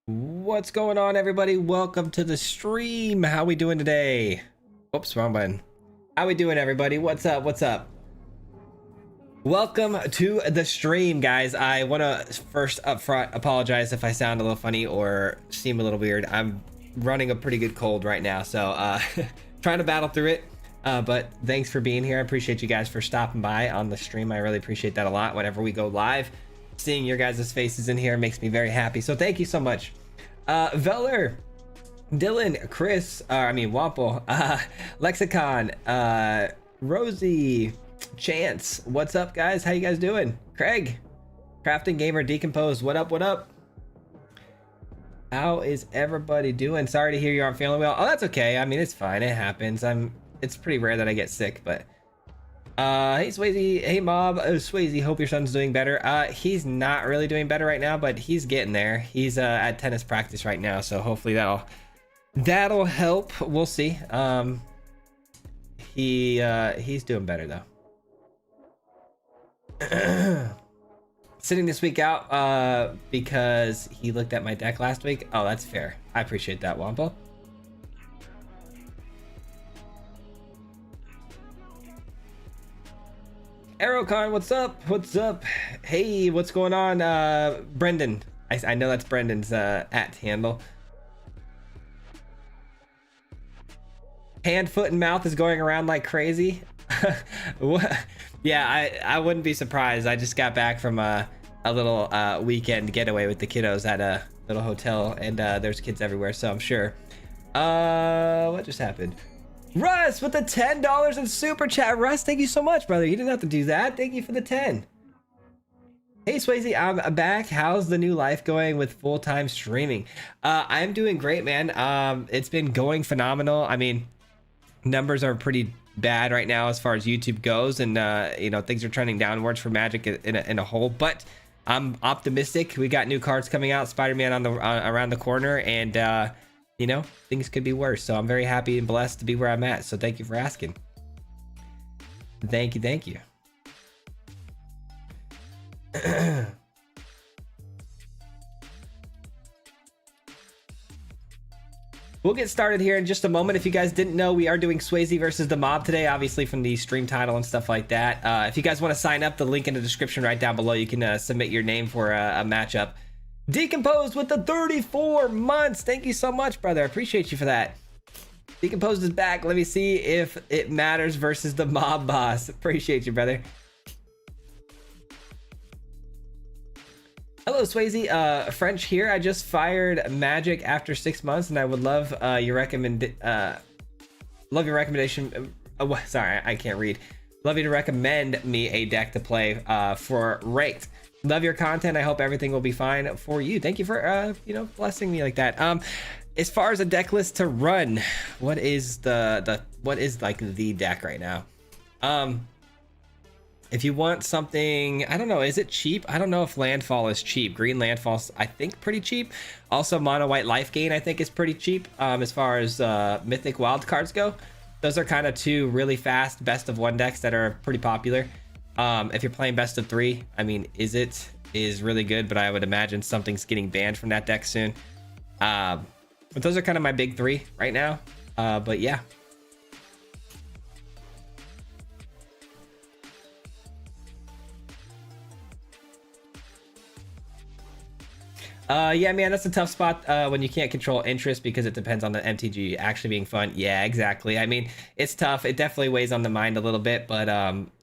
What's going on, everybody? Welcome to the stream. How we doing today? Oops, wrong button. How we doing, everybody? What's up? What's up? Welcome to the stream, guys. I want to first up front apologize if I sound a little funny or seem a little weird. I'm running a pretty good cold right now, so trying to battle through it. But thanks for being here. I appreciate you guys for stopping by on the stream. I really appreciate that a lot. Whenever we go live, seeing your guys' faces in here makes me very happy. So thank you so much. Veller, Dylan, Chris, Wample, Lexicon, Rosie, Chance, what's up, guys? How you guys doing? Craig, Crafting Gamer, Decomposed, what up, what up? How is everybody doing? Sorry to hear you aren't feeling well. Oh, that's okay. I mean, it's fine. It happens. It's pretty rare that I get sick, but hey Swayze, hey Mob, Swayze, hope your son's doing better. He's not really doing better right now, but he's getting there. He's at tennis practice right now, so hopefully that'll help. We'll see. He's doing better though. Sitting this week out because he looked at my deck last week. Oh, that's fair. I appreciate that, Wampo. Aerocon, what's up? What's up? Hey, what's going on? Brendan. I know that's Brendan's at handle. Hand, foot, and mouth is going around like crazy. Yeah, I wouldn't be surprised. I just got back from a little weekend getaway with the kiddos at a little hotel, and there's kids everywhere, so I'm sure. What just happened? Russ with the $10 in super chat. Russ, thank you so much, brother. You didn't have to do that. Thank you for the 10. Hey Swayze, I'm back. How's the new life going with full-time streaming? I'm doing great, man. It's been going phenomenal. I mean, numbers are pretty bad right now as far as YouTube goes, and you know, things are trending downwards for Magic in a whole, but I'm optimistic. We got new cards coming out, Spider-Man on the around the corner, and you know, things could be worse. So I'm very happy and blessed to be where I'm at. So thank you for asking. Thank you, thank you. We'll get started here in just a moment. If you guys didn't know, we are doing Swayze versus the Mob today, obviously from the stream title and stuff like that. If you guys want to sign up, the link in the description right down below. You can submit your name for a matchup. Decomposed with the 34 months. Thank you so much, brother. I appreciate you for that. Decomposed is back. Let me see if it matters versus the Mob boss. Appreciate you, brother. Hello, Swayze. French here. I just fired Magic after 6 months, and I would love your recommendation. Sorry, I can't read. Love you to recommend me a deck to play for ranked. Love your content. I hope everything will be fine for you. Thank you for you know, blessing me like that. As far as a deck list to run, what is what is like the deck right now? If you want something, I don't know, is it cheap? I don't know if landfall is cheap. Green landfall's, I think, pretty cheap. Also, mono white life gain, I think, is pretty cheap. As far as mythic wild cards go, those are kind of two really fast best of one decks that are pretty popular. If you're playing best of three, I mean, is really good, but I would imagine something's getting banned from that deck soon. But those are kind of my big three right now. But yeah. Yeah, man, that's a tough spot when you can't control interest because it depends on the MTG actually being fun. Yeah, exactly. I mean, it's tough. It definitely weighs on the mind a little bit, but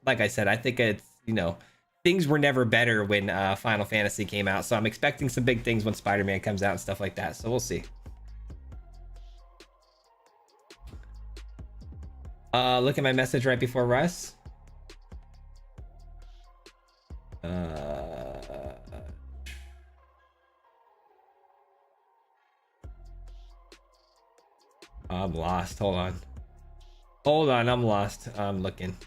like I said, I think it's, you know, things were never better when Final Fantasy came out, so I'm expecting some big things when Spider-Man comes out and stuff like that, so we'll see. Look at my message right before Russ. I'm lost. Hold on. Hold on, I'm lost. I'm looking.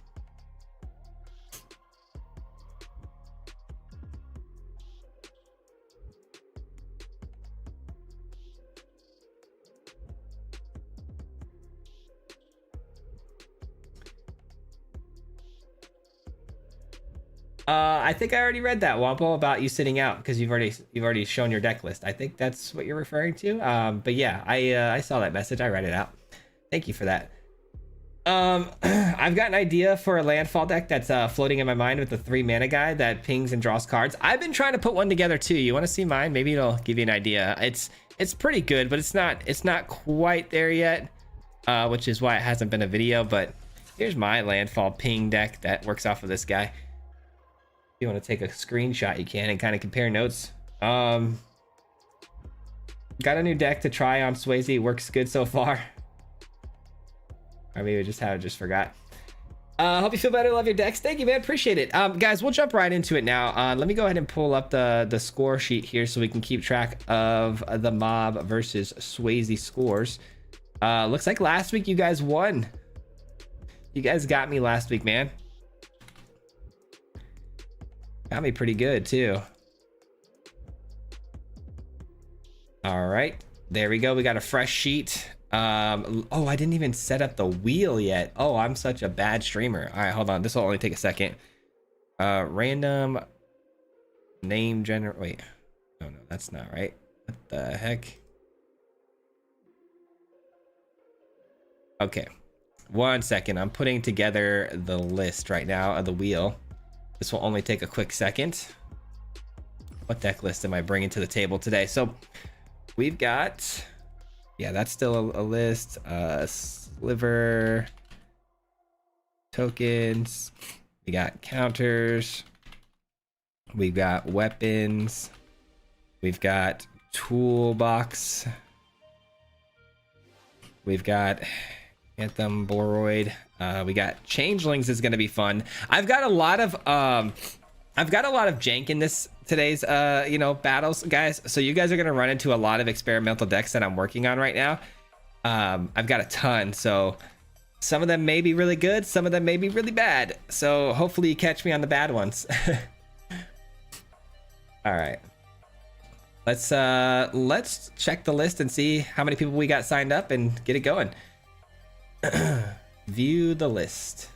I think I already read that, Wampo, about you sitting out because you've already shown your deck list. I think that's what you're referring to. But yeah, I saw that message. I read it out. Thank you for that. I've got an idea for a landfall deck that's floating in my mind with the 3 mana guy that pings and draws cards. I've been trying to put one together too. You want to see mine? Maybe it'll give you an idea. It's pretty good, but it's not quite there yet, which is why it hasn't been a video. But here's my landfall ping deck that works off of this guy. If you want to take a screenshot, you can, and kind of compare notes. Got a new deck to try on Swayze. Works good so far. Or maybe we just forgot. Hope you feel better. Love your decks. Thank you, man. Appreciate it. Guys, we'll jump right into it now. Let me go ahead and pull up the score sheet here so we can keep track of the mob versus Swayze scores. Looks like last week you guys won. You guys got me last week, man. Got me pretty good too. All right, there we go. We got a fresh sheet. Oh, I didn't even set up the wheel yet. Oh, I'm such a bad streamer. All right, hold on. This will only take a second. Random name generate. Wait, oh no, that's not right. What the heck? Okay, 1 second. I'm putting together the list right now of the wheel. This will only take a quick second. What deck list am I bringing to the table today? So we've got, yeah, that's still a list. Sliver, tokens. We got counters. We've got weapons. We've got toolbox. We've got Anthem, Boroid. We got Changelings is gonna be fun. I've got a lot of jank in today's battles, guys. So you guys are gonna run into a lot of experimental decks that I'm working on right now. I've got a ton, so some of them may be really good, some of them may be really bad. So hopefully you catch me on the bad ones. All right. Let's check the list and see how many people we got signed up and get it going. View the list.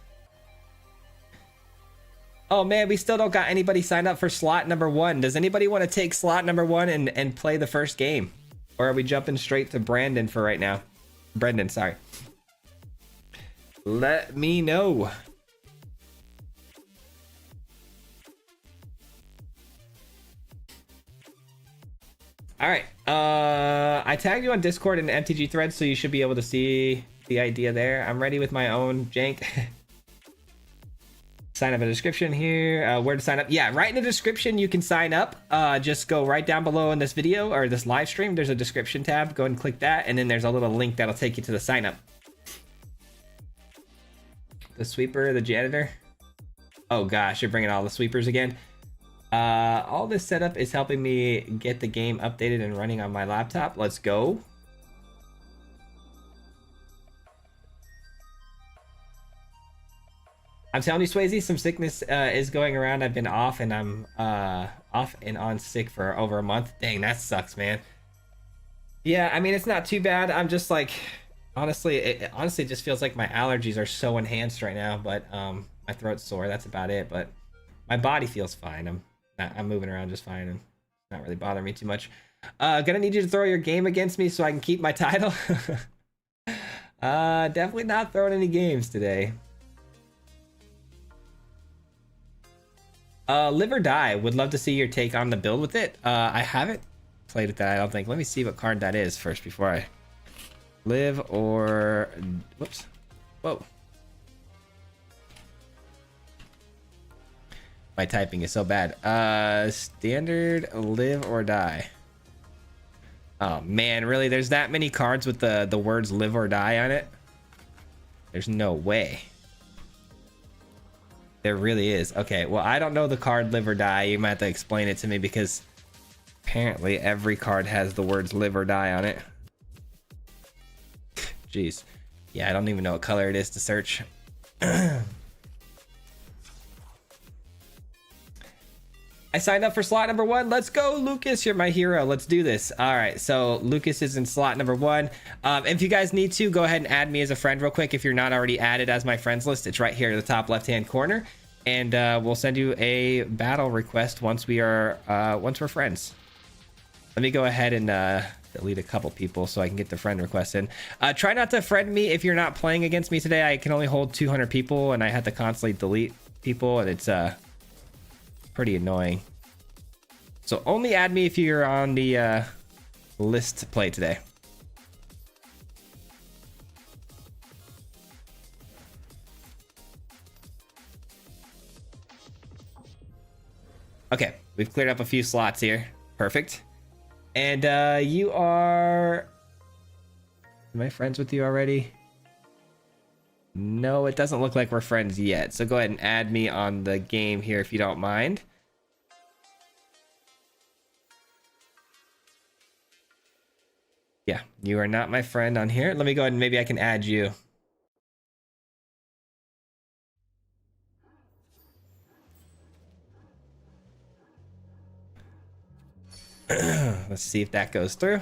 Oh man, we still don't got anybody signed up for slot number 1. Does anybody want to take slot number 1 and play the first game? Or are we jumping straight to Brandon for right now? Brendan, sorry. Let me know. All right. I tagged you on Discord and MTG thread, so you should be able to see the idea there. I'm ready with my own jank. Sign up in the description here. Where to sign up? Yeah, right in the description you can sign up. Just go right down below in this video or this live stream. There's a description tab. Go and click that, and then there's a little link that'll take you to the sign up. The sweeper, the janitor. Oh gosh, you're bringing all the sweepers again. All this setup is helping me get the game updated and running on my laptop. Let's go. I'm telling you, Swayze, some sickness is going around. I've been off, and I'm off and on sick for over a month. Dang, that sucks, man. Yeah, I mean, it's not too bad. I'm just like, honestly, it just feels like my allergies are so enhanced right now. But my throat's sore. That's about it. But my body feels fine. I'm moving around just fine, and it's not really bothering me too much. Gonna need you to throw your game against me so I can keep my title. Definitely not throwing any games today. Live or Die. Would love to see your take on the build with it. I haven't played with that, I don't think. Let me see what card that is first before I... Live or... Whoops. Whoa. My typing is so bad. Standard Live or Die. Oh man, really? There's that many cards with the words Live or Die on it? There's no way. There really is. Okay, well, I don't know the card Live or Die. You might have to explain it to me because apparently every card has the words Live or Die on it. Jeez. Yeah, I don't even know what color it is to search. I signed up for slot number 1. Let's go, Lucas. You're my hero. Let's do this. All right, so Lucas is in slot number 1. If you guys need to, go ahead and add me as a friend real quick. If you're not already added as my friends list, it's right here in the top left-hand corner. And we'll send you a battle request once we're friends. Let me go ahead and delete a couple people so I can get the friend request in. Try not to friend me if you're not playing against me today. I can only hold 200 people, and I have to constantly delete people, and it's pretty annoying. So only add me if you're on the list to play today. Okay, we've cleared up a few slots here. Perfect. And you are... Am I friends with you already? No, it doesn't look like we're friends yet. So go ahead and add me on the game here if you don't mind. Yeah, you are not my friend on here. Let me go ahead and maybe I can add you. Let's see if that goes through.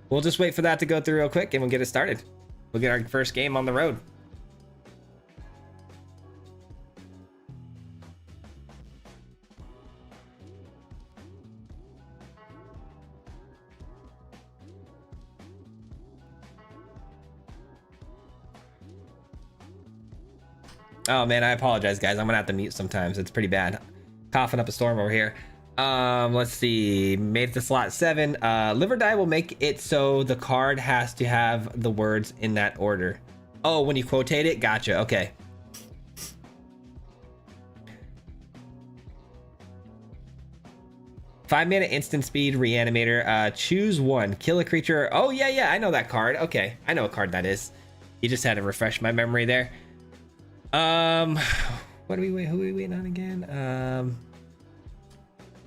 We'll just wait for that to go through real quick and we'll get it started. We'll get our first game on the road. Oh man, I apologize guys. I'm gonna have to mute sometimes. It's pretty bad. Coughing up a storm over here. Let's see. Made it to slot 7. Live or Die will make it so the card has to have the words in that order. Oh, when you quotate it? Gotcha. Okay. Five-mana instant speed reanimator. Choose one. Kill a creature. Oh yeah, I know that card. Okay, I know what card that is. You just had to refresh my memory there. What do we wait? Who are we waiting on again?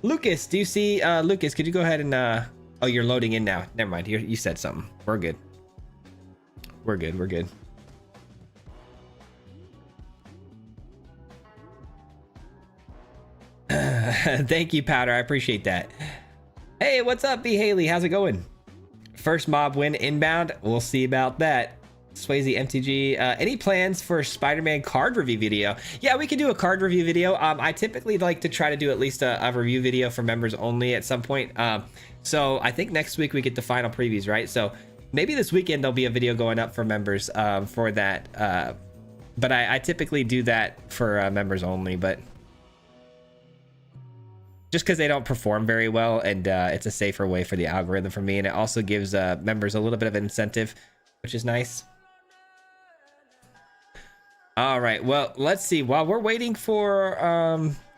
Lucas, do you see? Lucas, could you go ahead and oh, you're loading in now. Never mind. You said something. We're good. We're good. Thank you, Powder. I appreciate that. Hey, what's up, B. Haley? How's it going? First mob win inbound. We'll see about that. Swayze MTG. Any plans for Spider-Man card review video? Yeah, we can do a card review video. I typically like to try to do at least a review video for members only at some point. So I think next week we get the final previews, right? So maybe this weekend there'll be a video going up for members for that. But I typically do that for members only, but just because they don't perform very well, and it's a safer way for the algorithm for me, and it also gives members a little bit of an incentive, which is nice. All right, well, let's see. While we're waiting for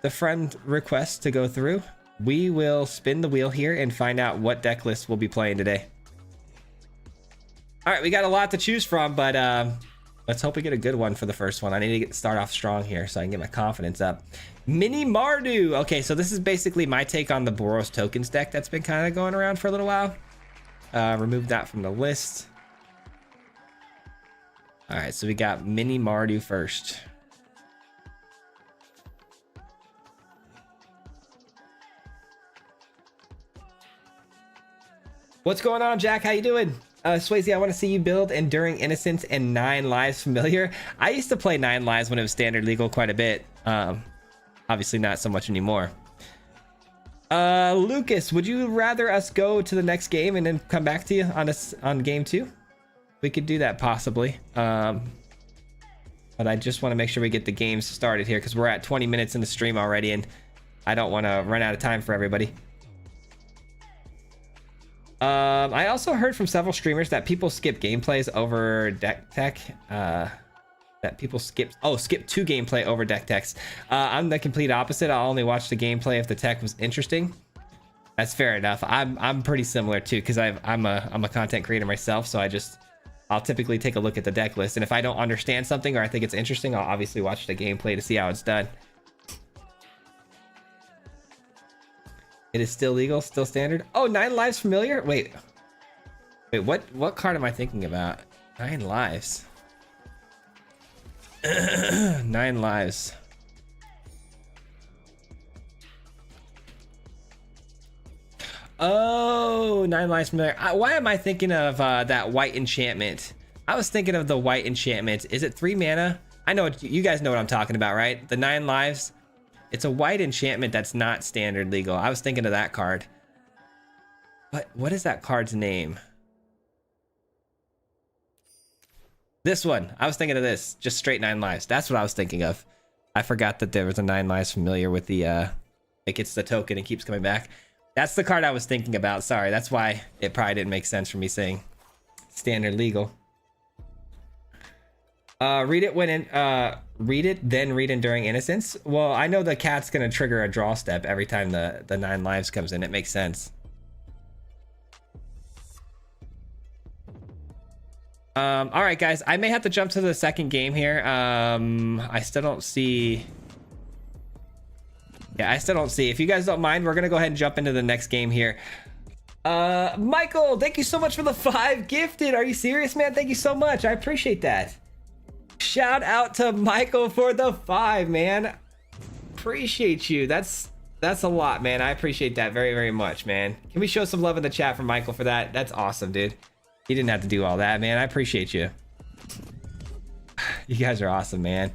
the friend request to go through, we will spin the wheel here and find out what deck list we'll be playing today. All right, we got a lot to choose from, but let's hope we get a good one for the first one. I need to start off strong here so I can get my confidence up. Mini Mardu. Okay, so this is basically my take on the Boros Tokens deck that's been kind of going around for a little while. Remove that from the list. All right, so we got Mini Mardu first. What's going on, Jack? How you doing? Swayze, I want to see you build Enduring Innocence and 9 Lives Familiar. I used to play 9 Lives when it was standard legal quite a bit. Obviously not so much anymore. Lucas, would you rather us go to the next game and then come back to you on game 2? We could do that possibly. But I just want to make sure we get the games started here because we're at 20 minutes in the stream already and I don't want to run out of time for everybody. I also heard from several streamers that people skip gameplays over deck tech. That people skip 2 gameplay over deck techs. I'm the complete opposite. I'll only watch the gameplay if the tech was interesting. That's fair enough. I'm pretty similar too because I'm a content creator myself, so I'll typically take a look at the deck list, and if I don't understand something or I think it's interesting, I'll obviously watch the gameplay to see how it's done. It is still legal, still standard. Oh, 9 lives familiar? Wait, what card am I thinking about? 9 lives. 9 lives. Oh, 9 lives familiar. Why am I thinking of that white enchantment? I was thinking of the white enchantment. Is it 3 mana? I know you guys know what I'm talking about, right? The 9 lives. It's a white enchantment that's not standard legal. I was thinking of that card. But what is that card's name? This one. I was thinking of this. Just straight 9 lives. That's what I was thinking of. I forgot that there was a 9 lives familiar with the it gets the token and keeps coming back. That's the card I was thinking about. Sorry, that's why it probably didn't make sense for me saying standard legal. Read it when in read it, then read Enduring Innocence. Well, I know the cat's gonna trigger a draw step every time the 9 lives comes in. It makes sense. All right, guys. I may have to jump to the second game here. I still don't see. Yeah, I still don't see. If you guys don't mind, we're gonna go ahead and jump into the next game here. Michael, thank you so much for the 5 gifted. Are you serious, man? Thank you so much. I appreciate that. Shout out to Michael for the 5, man. Appreciate you. That's a lot, man. I appreciate that very, very much, man. Can we show some love in the chat for Michael for that? That's awesome, dude. You didn't have to do all that, man. I appreciate you. You guys are awesome, man.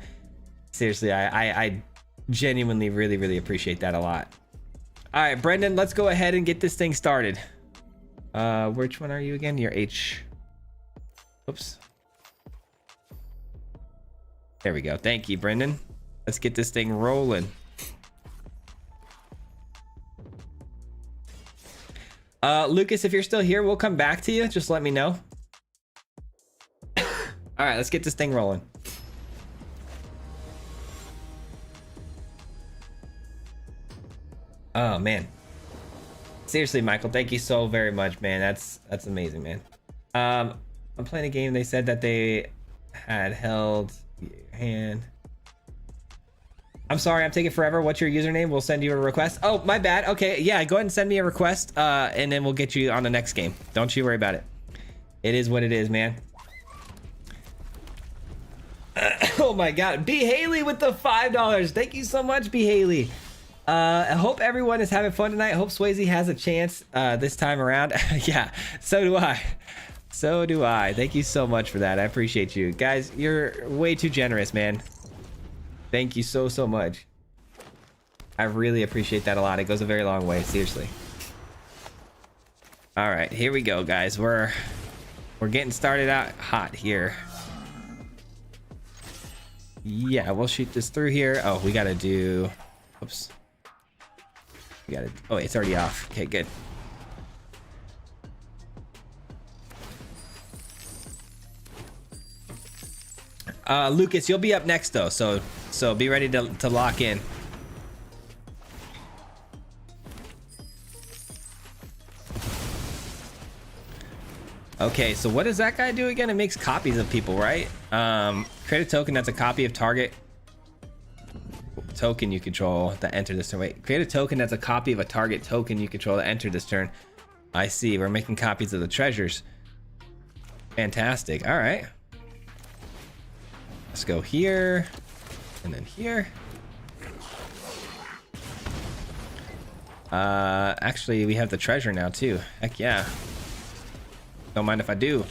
Seriously, I genuinely really appreciate that a lot. All right, Brendan, let's go ahead and get this thing started. Which one are you again? You're H. Oops. There we go. Thank you, Brendan. Let's get this thing rolling. Lucas, if you're still here, we'll come back to you. Just let me know. All right, let's get this thing rolling. Oh man, seriously, Michael, thank you so very much, man. That's amazing, man. I'm playing a game. They said that they had held your hand. I'm sorry, I'm taking forever. What's your username? We'll send you a request. Oh, my bad. Okay, yeah, go ahead and send me a request, and then we'll get you on the next game. Don't you worry about it. It is what it is, man. Oh my God, B Haley with the $5. Thank you so much, B Haley. I hope everyone is having fun tonight. I hope Swayze has a chance this time around. Yeah, so do I. So do I. Thank you so much for that. I appreciate you. Guys, you're way too generous, man. Thank you so much. I really appreciate that a lot. It goes a very long way, seriously. All right, here we go, guys. We're getting started out hot here. Yeah, we'll shoot this through here. Oh, we gotta do... Oops. We gotta... Oh, it's already off. Okay, good. Lucas, you'll be up next though, so be ready to lock in. Okay, so what does that guy do again? It makes copies of people, right? Create a token that's a copy of target token you control that enter this turn. Wait, create a token that's a copy of a target token you control that enter this turn. I see. We're making copies of the treasures. Fantastic. All right. Let's go here and then here. Actually, we have the treasure now too. Heck yeah. Don't mind if I do.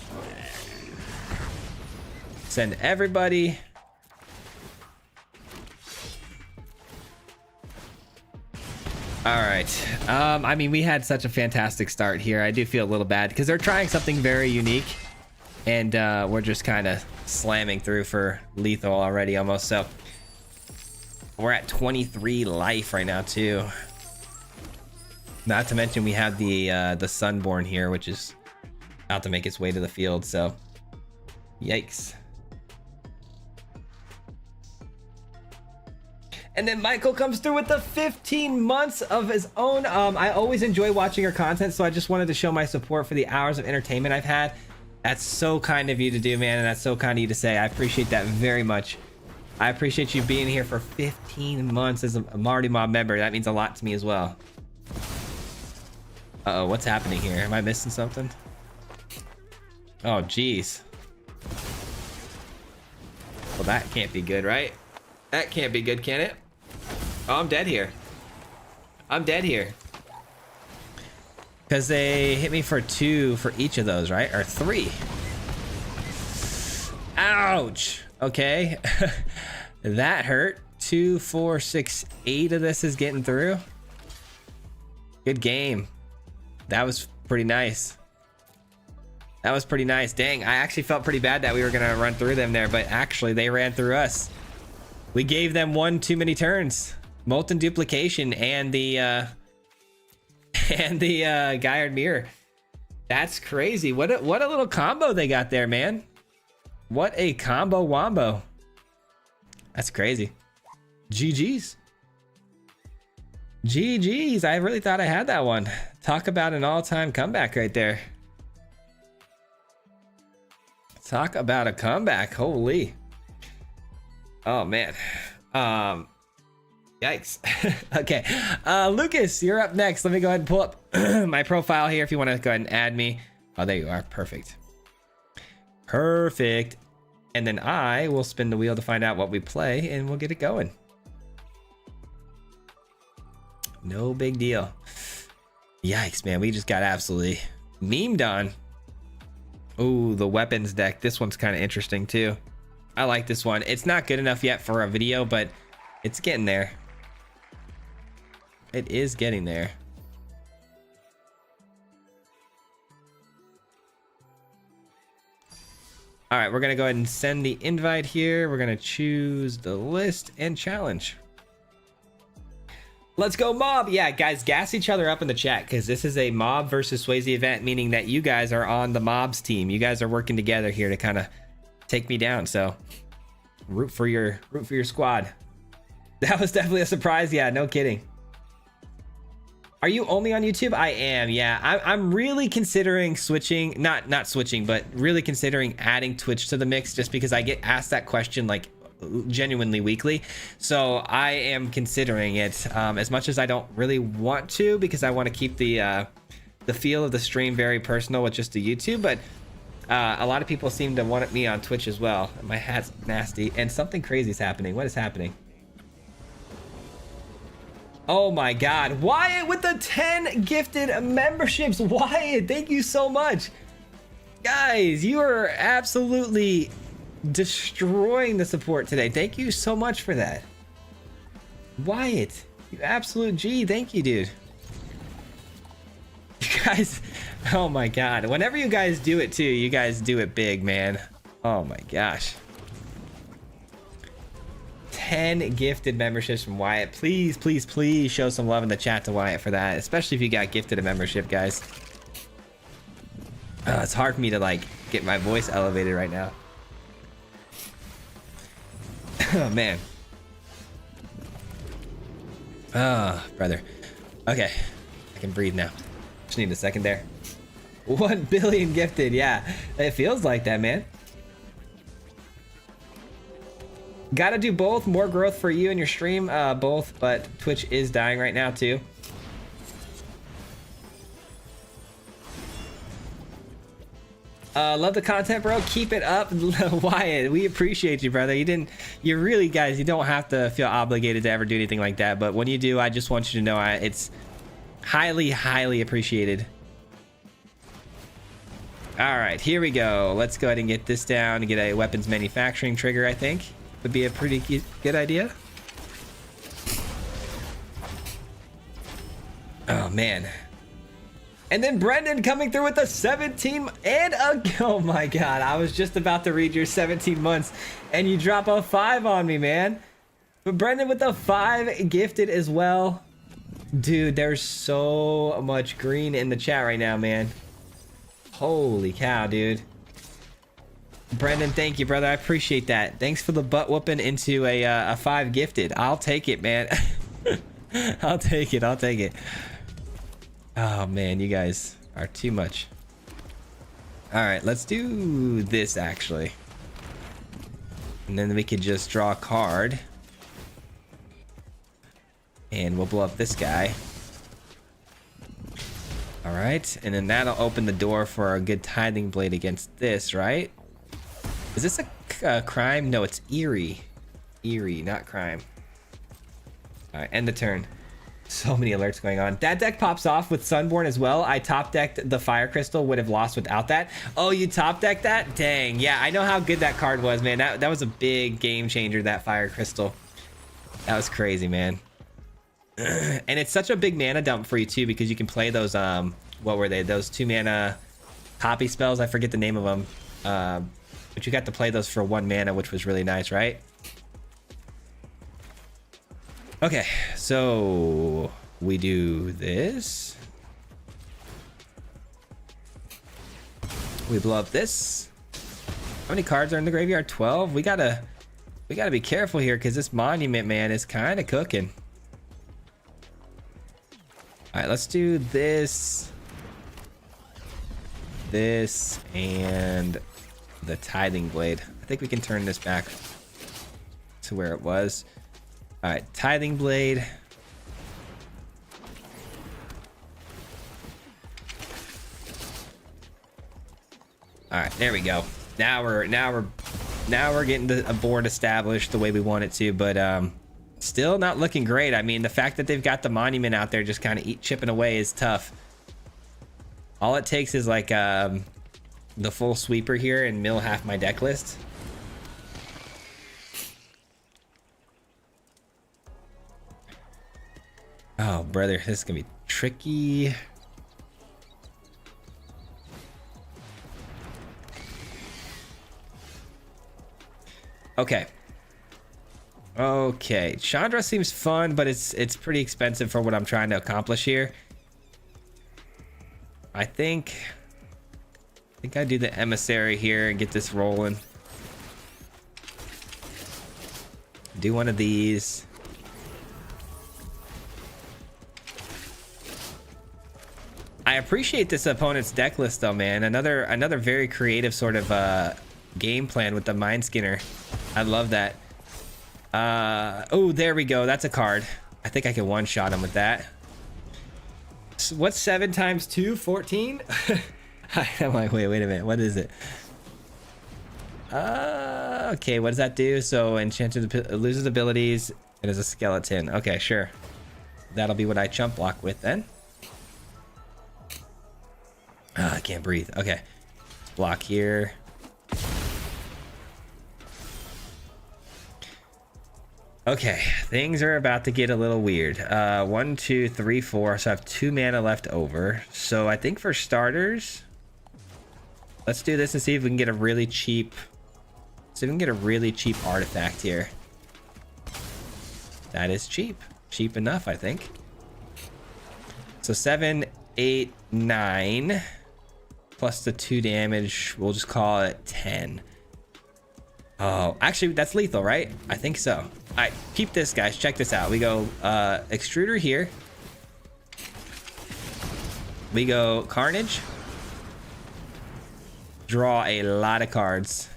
Send everybody. All right. I mean, we had such a fantastic start here. I do feel a little bad because they're trying something very unique, and we're just kind of slamming through for lethal already almost. So we're at 23 life right now too. Not to mention we have the Sunborn here, which is out to make its way to the field. So yikes. And then Michael comes through with the 15 months of his own. I always enjoy watching your content, so I just wanted to show my support for the hours of entertainment I've had. That's so kind of you to do, man, and that's so kind of you to say. I appreciate that very much. I appreciate you being here for 15 months as a Marty Mob member. That means a lot to me as well. Uh-oh, what's happening here? Am I missing something? Oh, geez. Well, that can't be good, right? That can't be good, can it? Oh, I'm dead here. I'm dead here. Because they hit me for 2 for each of those, right? Or 3. Ouch. Okay. That hurt. 2, 4, 6, 8 of this is getting through. Good game. That was pretty nice. That was pretty nice. Dang, I actually felt pretty bad that we were gonna run through them there, but actually they ran through us. We gave them 1 too many turns. Molten Duplication and the Gaiard Mirror. That's crazy. What a little combo they got there, man. What a combo wombo. That's crazy. GG's. GG's. I really thought I had that one. Talk about an all-time comeback right there. Talk about a comeback. Holy. Oh, man. Yikes. Okay. Lucas, you're up next. Let me go ahead and pull up my profile here if you want to go ahead and add me. Oh, there you are. Perfect. Perfect. And then I will spin the wheel to find out what we play and we'll get it going. No big deal. Yikes, man. We just got absolutely memed on. Ooh, the weapons deck. This one's kind of interesting too. I like this one. It's not good enough yet for a video, but it's getting there. It is getting there. All right, we're gonna go ahead and send the invite here. We're gonna choose the list and challenge. Let's go mob. Yeah, guys, gas each other up in the chat because this is a mob versus Swayze event, meaning that you guys are on the mobs team. You guys are working together here to kind of take me down. So root for your squad. That was definitely a surprise. Yeah, no kidding. Are you only on YouTube? I am. Yeah, I'm really considering switching, not switching, but really considering adding Twitch to the mix just because I get asked that question like genuinely weekly. So I am considering it as much as I don't really want to because I want to keep the feel of the stream very personal with just the YouTube. But a lot of people seem to want me on Twitch as well. My hat's nasty and something crazy is happening. What is happening? Oh my God, Wyatt with the 10 gifted memberships. Wyatt, thank you so much. Guys, you are absolutely destroying the support today. Thank you so much for that. Wyatt, you absolute G. Thank you, dude. You guys, oh my God. Whenever you guys do it too, you guys do it big, man. Oh my gosh. 10 gifted memberships from Wyatt. Please, please, please show some love in the chat to Wyatt for that, especially if you got gifted a membership, guys. It's hard for me to like get my voice elevated right now. Oh man. Oh, brother. Okay, I can breathe now. Just need a second there. 1 billion gifted. Yeah, it feels like that, man. Gotta do both. More growth for you and your stream, both, but Twitch is dying right now too. Love the content, bro. Keep it up. Wyatt, we appreciate you, brother. You really, guys, you don't have to feel obligated to ever do anything like that, but when you do, I just want you to know it's highly, highly appreciated. All right, here we go. Let's go ahead and get this down and get a weapons manufacturing trigger, I think. Would be a pretty good idea. Oh man. And then Brendan coming through with a 17 and a, oh my God, I was just about to read your 17 months and you drop a 5 on me, man. But Brendan with a 5 gifted as well. Dude, there's so much green in the chat right now, man. Holy cow, dude. Brendan, thank you, brother. I appreciate that. Thanks for the butt whooping into a 5 gifted. I'll take it, man. I'll take it. I'll take it. Oh man, you guys are too much. All right, let's do this actually. And then we could just draw a card. And we'll blow up this guy. All right, and then that'll open the door for a good tithing blade against this, right? Is this a crime? No, it's eerie. Eerie, not crime. All right, end the turn. So many alerts going on. That deck pops off with Sunborn as well. I top decked the Fire Crystal, would have lost without that. Oh, you top decked that? Dang, yeah, I know how good that card was, man. That was a big game changer, that Fire Crystal. That was crazy, man. And it's such a big mana dump for you too, because you can play those what were they, those 2 mana copy spells? I forget the name of them, but you got to play those for 1 mana, which was really nice, right? Okay, so we do this, we blow up this. How many cards are in the graveyard? 12. We gotta be careful here, because this monument, man, is kind of cooking. All right, let's do this, and the tithing blade. I think we can turn this back to where it was. All right, tithing blade. All right, there we go. Now we're getting a board established the way we want it to, but still not looking great. I mean, the fact that they've got the monument out there just kind of chipping away is tough. All it takes is like the full sweeper here and mill half my deck list. Oh, brother, this is gonna be tricky. Okay. Okay, Chandra seems fun, but it's pretty expensive for what I'm trying to accomplish here. I think I do the emissary here and get this rolling. Do one of these. I appreciate this opponent's deck list though, man. Another very creative sort of game plan with the Mind Skinner. I love that. Oh, there we go. That's a card. I think I can one-shot him with that. So what's 7 times 2? 14? I'm like, wait a minute. What is it? Okay, what does that do? So enchanted loses abilities. It is a skeleton. Okay, sure. That'll be what I chump block with then. I can't breathe. Okay. Block here. Okay, things are about to get a little weird. 1, 2, 3, 4. So I have 2 mana left over. So I think for starters, let's do this and see if we can get a really cheap. See if we can get a really cheap artifact here. That is cheap. Cheap enough, I think. So 7, 8, 9. Plus the 2 damage. We'll just call it 10. Oh, actually, that's lethal, right? I think so. All right, keep this, guys. Check this out. We go extruder here. We go carnage. Draw a lot of cards.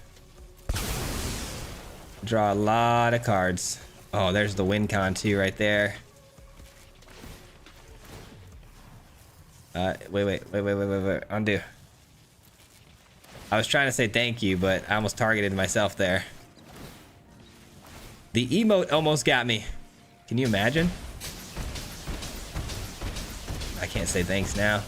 Draw a lot of cards. Oh, there's the win con too right there. Wait. Undo. I was trying to say thank you, but I almost targeted myself there. The emote almost got me. Can you imagine? I can't say thanks now.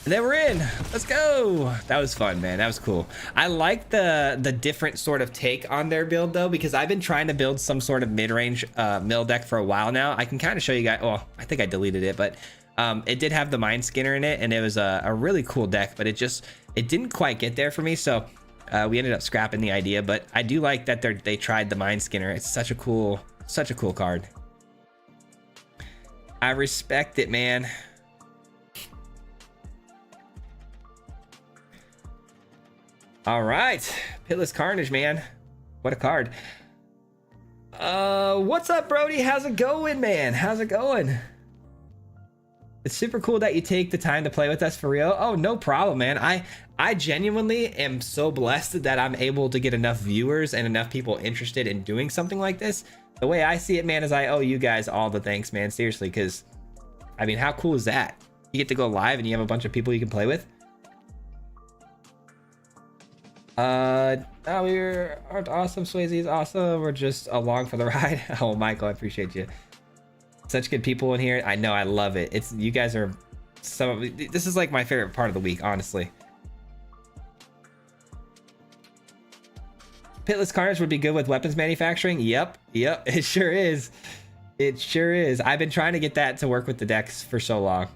And then we're in. Let's go. That was fun, man. That was cool. I like the different sort of take on their build though, because I've been trying to build some sort of mid-range mill deck for a while now. I can kind of show you guys. Well, I think I deleted it, but it did have the Mind Skinner in it, and it was a really cool deck, but it didn't quite get there for me. So we ended up scrapping the idea, but I do like that they tried the Mind Skinner. It's such a cool card. I respect it, man. All right, Pitless Carnage, man. What a card. What's up, Brody? How's it going, man? How's it going? It's super cool that you take the time to play with us, for real. Oh, no problem, man. I genuinely am so blessed that I'm able to get enough viewers and enough people interested in doing something like this. The way I see it, man, is I owe you guys all the thanks, man. Seriously, because, I mean, how cool is that? You get to go live and you have a bunch of people you can play with. Oh, aren't awesome. Swayze is awesome. We're just along for the ride. Oh, Michael, I appreciate you. Such good people in here. I know, I love it. It's, you guys are this is like my favorite part of the week, honestly. Pitless Carnage would be good with weapons manufacturing. Yep, it sure is. It sure is. I've been trying to get that to work with the decks for so long.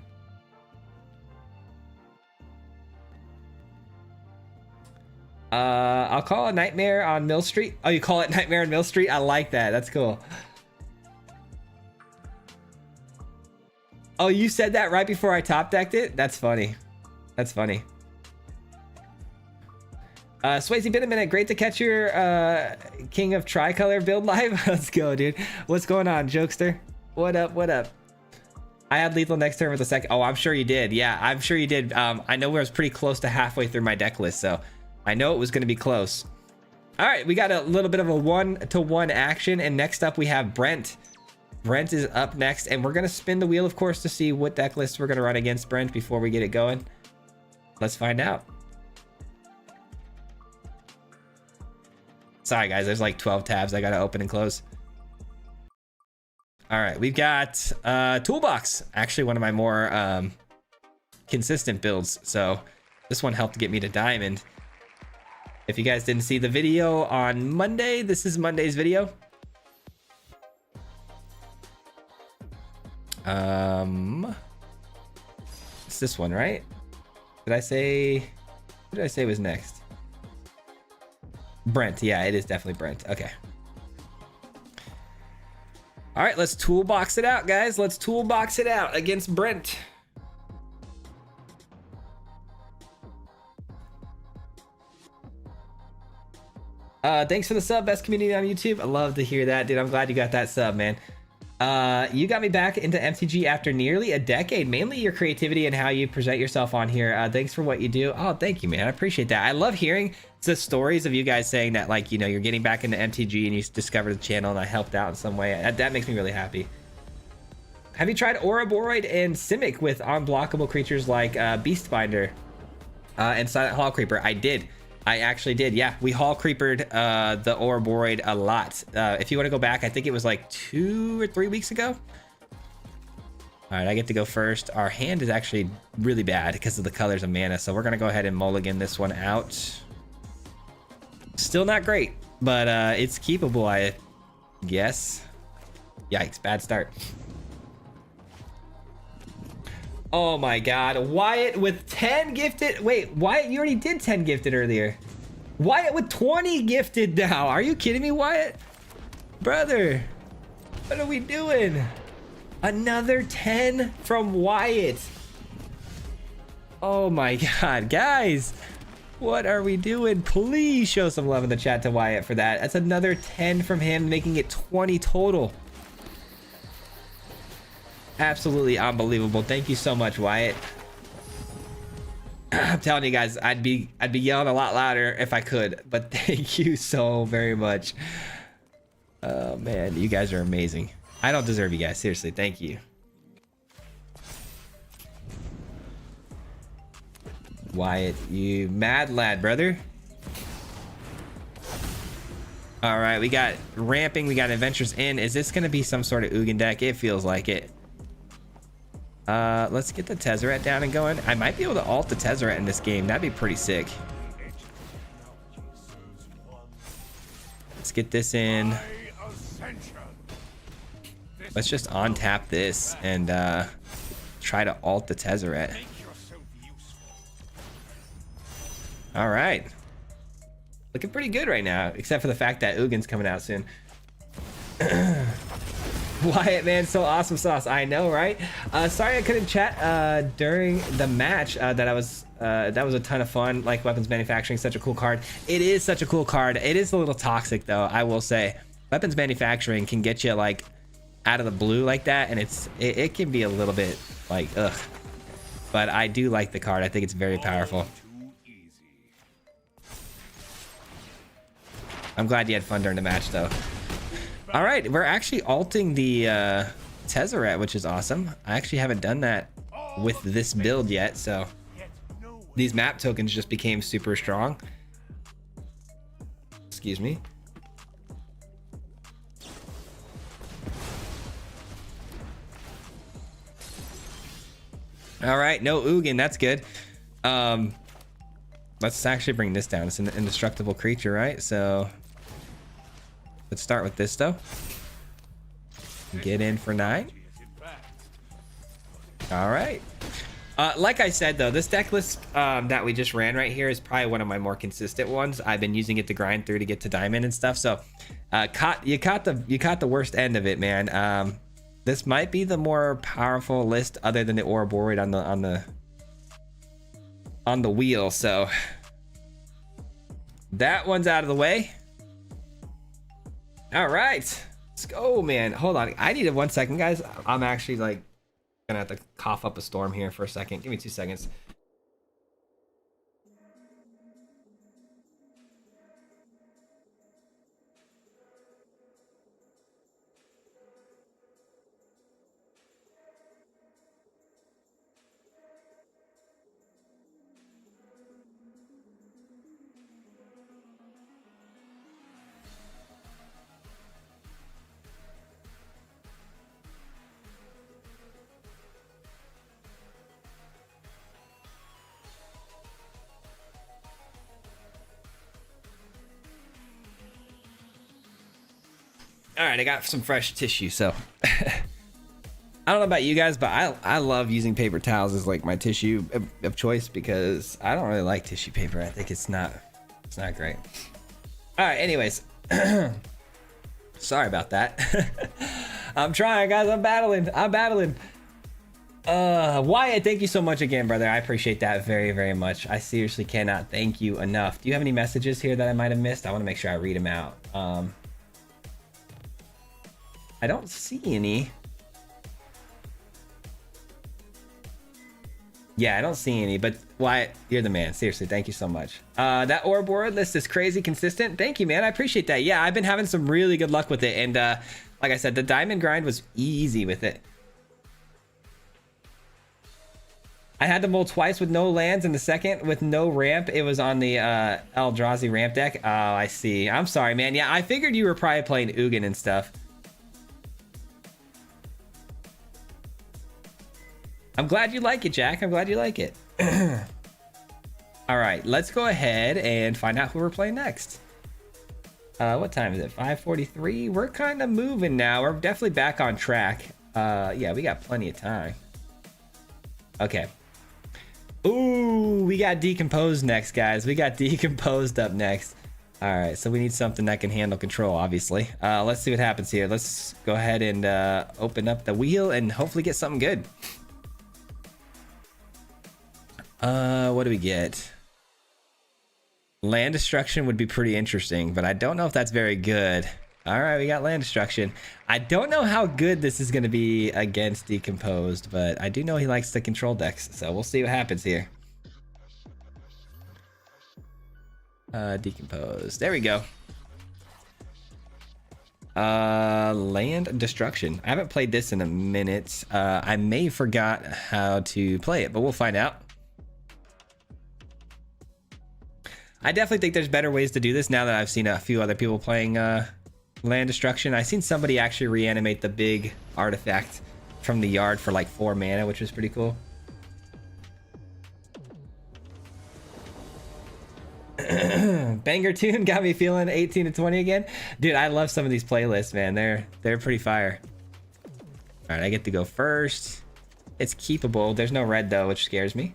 I'll call it Nightmare on Mill Street. Oh, you call it Nightmare on Mill Street? I like that. That's cool. Oh, you said that right before I top decked it? That's funny. That's funny. Swayze, been a minute. Great to catch your King of Tricolor build live. Let's go, dude. What's going on, Jokester? What up? What up? I had lethal next turn with a second. Oh, I'm sure you did. Yeah, I'm sure you did. I know I was pretty close to halfway through my deck list, so I know it was going to be close. All right, we got a little bit of a 1-to-1 action, and next up we have Brent. Brent is up next, and we're going to spin the wheel, of course, to see what deck list we're going to run against Brent before we get it going. Let's find out. Sorry, guys, there's like 12 tabs I got to open and close. All right, we've got Toolbox, actually one of my more consistent builds. So this one helped get me to Diamond. If you guys didn't see the video on Monday, this is Monday's video. It's this one, right? Did I say, what did I say was next? Brent. Yeah, it is definitely Brent. Okay. All right, let's toolbox it out, guys. Let's toolbox it out against Brent. Thanks for the sub, best community on YouTube. I love to hear that, dude. I'm glad you got that sub, man. You got me back into MTG after nearly a decade, mainly your creativity and how you present yourself on here. Thanks for what you do. Oh, thank you, man. I appreciate that. I love hearing the stories of you guys saying that, like, you know, you're getting back into MTG and you discovered the channel and I helped out in some way. That makes me really happy. Have you tried Ouroboros and Simic with unblockable creatures like Beastbinder and Silent Hall Creeper? I did. I actually did. Yeah, we Hall Creepered the Ouroboros a lot. If you want to go back, I think it was like 2 or 3 weeks ago. All right, I get to go first. Our hand is actually really bad because of the colors of mana, so we're going to go ahead and mulligan this one out. Still not great, but it's keepable, I guess. Yikes, bad start. Oh my god, Wyatt with 10 gifted. Wait, Wyatt, you already did 10 gifted earlier. Wyatt with 20 gifted now. Are you kidding me, Wyatt? Brother, what are we doing? Another 10 from Wyatt. Oh my god, guys. What are we doing? Please show some love in the chat to Wyatt for that. That's another 10 from him, making it 20 total. Absolutely unbelievable. Thank you so much, Wyatt. I'm telling you guys, I'd be yelling a lot louder if I could, but thank you so very much. Oh man, you guys are amazing. I don't deserve you guys, seriously. Thank you. Wyatt, you mad lad, brother. All right, we got ramping, we got adventures in. Is this gonna be some sort of Ugin deck? It feels like it. Let's get the Tezzeret down and going. I might be able to alt the Tezzeret in this game. That'd be pretty sick. Let's get this in. Let's just untap this and try to alt the Tezzeret. All right. Looking pretty good right now, except for the fact that Ugin's coming out soon. Wyatt, man, so awesome sauce. I know, right? Sorry I couldn't chat during the match. That was a ton of fun. Like weapons manufacturing, such a cool card. It is such a cool card. It is a little toxic though, I will say. Weapons manufacturing can get you like out of the blue like that, and it can be a little bit like ugh. But I do like the card. I think it's very powerful. I'm glad you had fun during the match though. All right, we're actually alting the Tezzeret, which is awesome. I actually haven't done that with this build yet, so these map tokens just became super strong. Excuse me. All right, no Ugin, that's good. Let's actually bring this down. It's an indestructible creature, right? So let's start with this though. Get in for 9. All right. Like I said though, this deck list that we just ran right here is probably one of my more consistent ones. I've been using it to grind through to get to diamond and stuff. So you caught the worst end of it, man. This might be the more powerful list other than the Ouroboros on the wheel. So that one's out of the way. All right, let's go, man. Hold on, I need 1 second, guys. I'm actually like gonna have to cough up a storm here for a second. Give me 2 seconds. All right, I got some fresh tissue, so I don't know about you guys, but I love using paper towels as like my tissue of choice because I don't really like tissue paper. I think it's not great. All right, anyways, sorry about that. I'm trying, guys. I'm battling. Wyatt, thank you so much again, brother. I appreciate that very, very much. I seriously cannot thank you enough. Do you have any messages here that I might have missed? I want to make sure I read them out. I don't see any. Yeah, I don't see any, but Wyatt, you're the man. Seriously, thank you so much. That Ouroboros list is crazy consistent. Thank you, man. I appreciate that. Yeah, I've been having some really good luck with it. And like I said, the diamond grind was easy with it. I had to mull twice with no lands, and the second with no ramp. It was on the Eldrazi ramp deck. Oh, I see. I'm sorry, man. Yeah, I figured you were probably playing Ugin and stuff. I'm glad you like it, Jack. I'm glad you like it. All right, let's go ahead and find out who we're playing next. What time is it? 5:43. We're kind of moving now. We're definitely back on track. Yeah, we got plenty of time. Okay. Ooh, we got Decomposed next, guys. We got Decomposed up next. All right, so we need something that can handle control, obviously. Let's see what happens here. Let's go ahead and open up the wheel and hopefully get something good. What do we get? Land destruction would be pretty interesting, but I don't know if that's very good. All right, we got land destruction. I don't know how good this is going to be against Decomposed, but I do know he likes the control decks, so we'll see what happens here. Decomposed. There we go. Land destruction. I haven't played this in a minute. I may have forgot how to play it, but we'll find out. I definitely think there's better ways to do this now that I've seen a few other people playing land destruction. I seen somebody actually reanimate the big artifact from the yard for like 4 mana, which was pretty cool. Banger tune got me feeling 18 to 20 again. Dude, I love some of these playlists, man. They're pretty fire. All right, I get to go first. It's keepable. There's no red though, which scares me.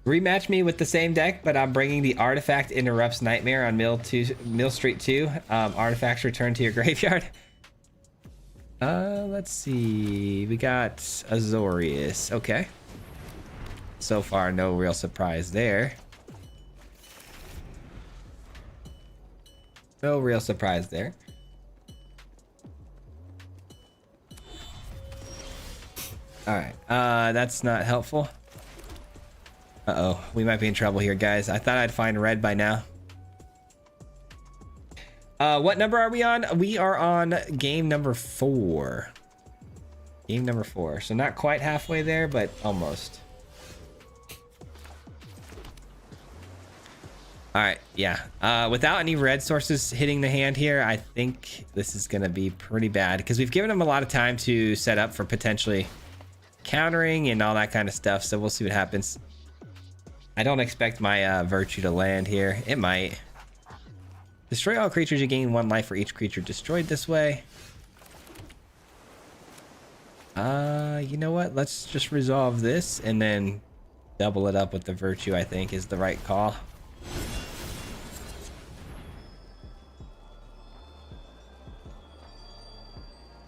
Rematch me with the same deck, but I'm bringing the Artifact Interrupts Nightmare on Mill Street 2. Artifacts return to your graveyard. Let's see. We got Azorius. Okay. So far, no real surprise there. No real surprise there. All right. That's not helpful. Uh-oh, we might be in trouble here, guys. I thought I'd find red by now. What number are we on? We are on game number 4. Game number 4. So not quite halfway there, but almost. All right, yeah. Without any red sources hitting the hand here, I think this is gonna be pretty bad because we've given them a lot of time to set up for potentially countering and all that kind of stuff. So we'll see what happens. I don't expect my virtue to land here. It might. Destroy all creatures. You gain 1 life for each creature destroyed this way. You know what? Let's just resolve this and then double it up with the virtue, I think is the right call.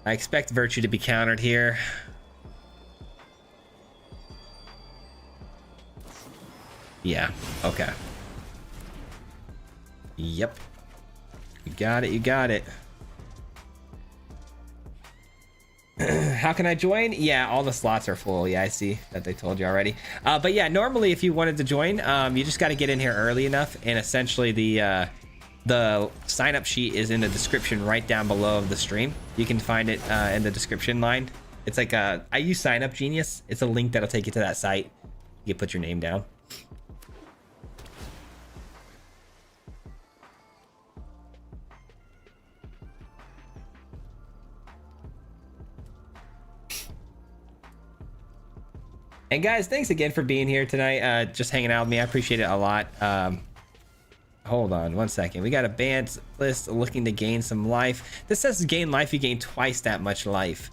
I expect virtue to be countered here. Yeah, okay. Yep. You got it, you got it. How can I join? Yeah, all the slots are full. Yeah, I see that they told you already. But yeah, normally if you wanted to join, you just got to get in here early enough, and essentially the sign up sheet is in the description right down below of the stream. You can find it in the description line. It's like I use Sign Up Genius. It's a link that'll take you to that site. You can put your name down. And guys, thanks again for being here tonight, just hanging out with me. I appreciate it a lot. Hold on one second. We got a banned list looking to gain some life. This says gain life, you gain twice that much life.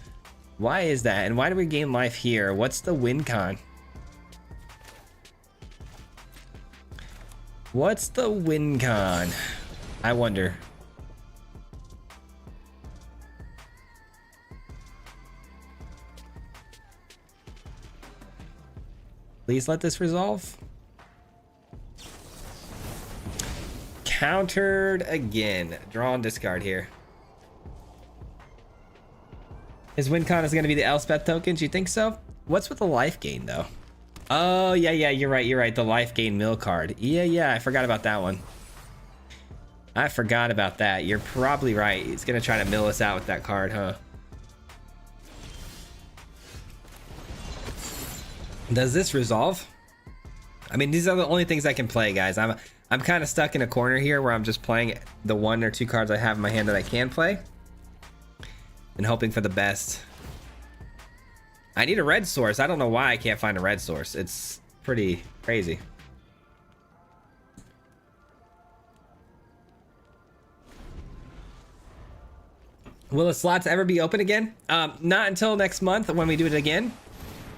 Why is that? And why do we gain life here? What's the win con? What's the win con? I wonder. Please let this resolve. Countered again. Draw and discard here. His win con is going to be the Elspeth tokens. You think so? What's with the life gain though? Oh yeah, you're right. The life gain mill card. Yeah, I forgot about that one. I forgot about that. You're probably right. He's going to try to mill us out with that card, huh? Does this resolve? I mean, these are the only things I can play, guys. I'm kind of stuck in a corner here where I'm just playing the 1 or 2 cards I have in my hand that I can play and hoping for the best. I need a red source. I don't know why I can't find a red source. It's pretty crazy. Will the slots ever be open again? Not until next month when we do it again.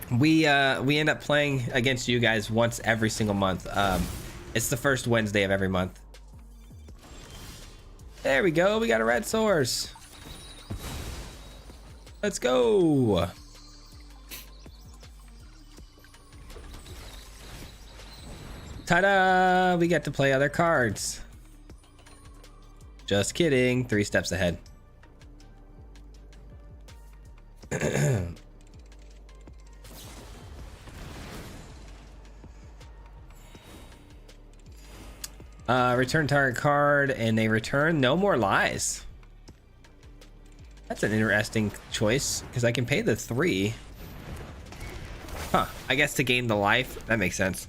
We end up playing against you guys once every single month. It's the first Wednesday of every month. There we go. We got a red source. Let's go. Ta-da! We get to play other cards. Just kidding. 3 steps ahead. Return target card, and they return no more lies. That's an interesting choice because I can pay the 3. Huh, I guess to gain the life. That makes sense.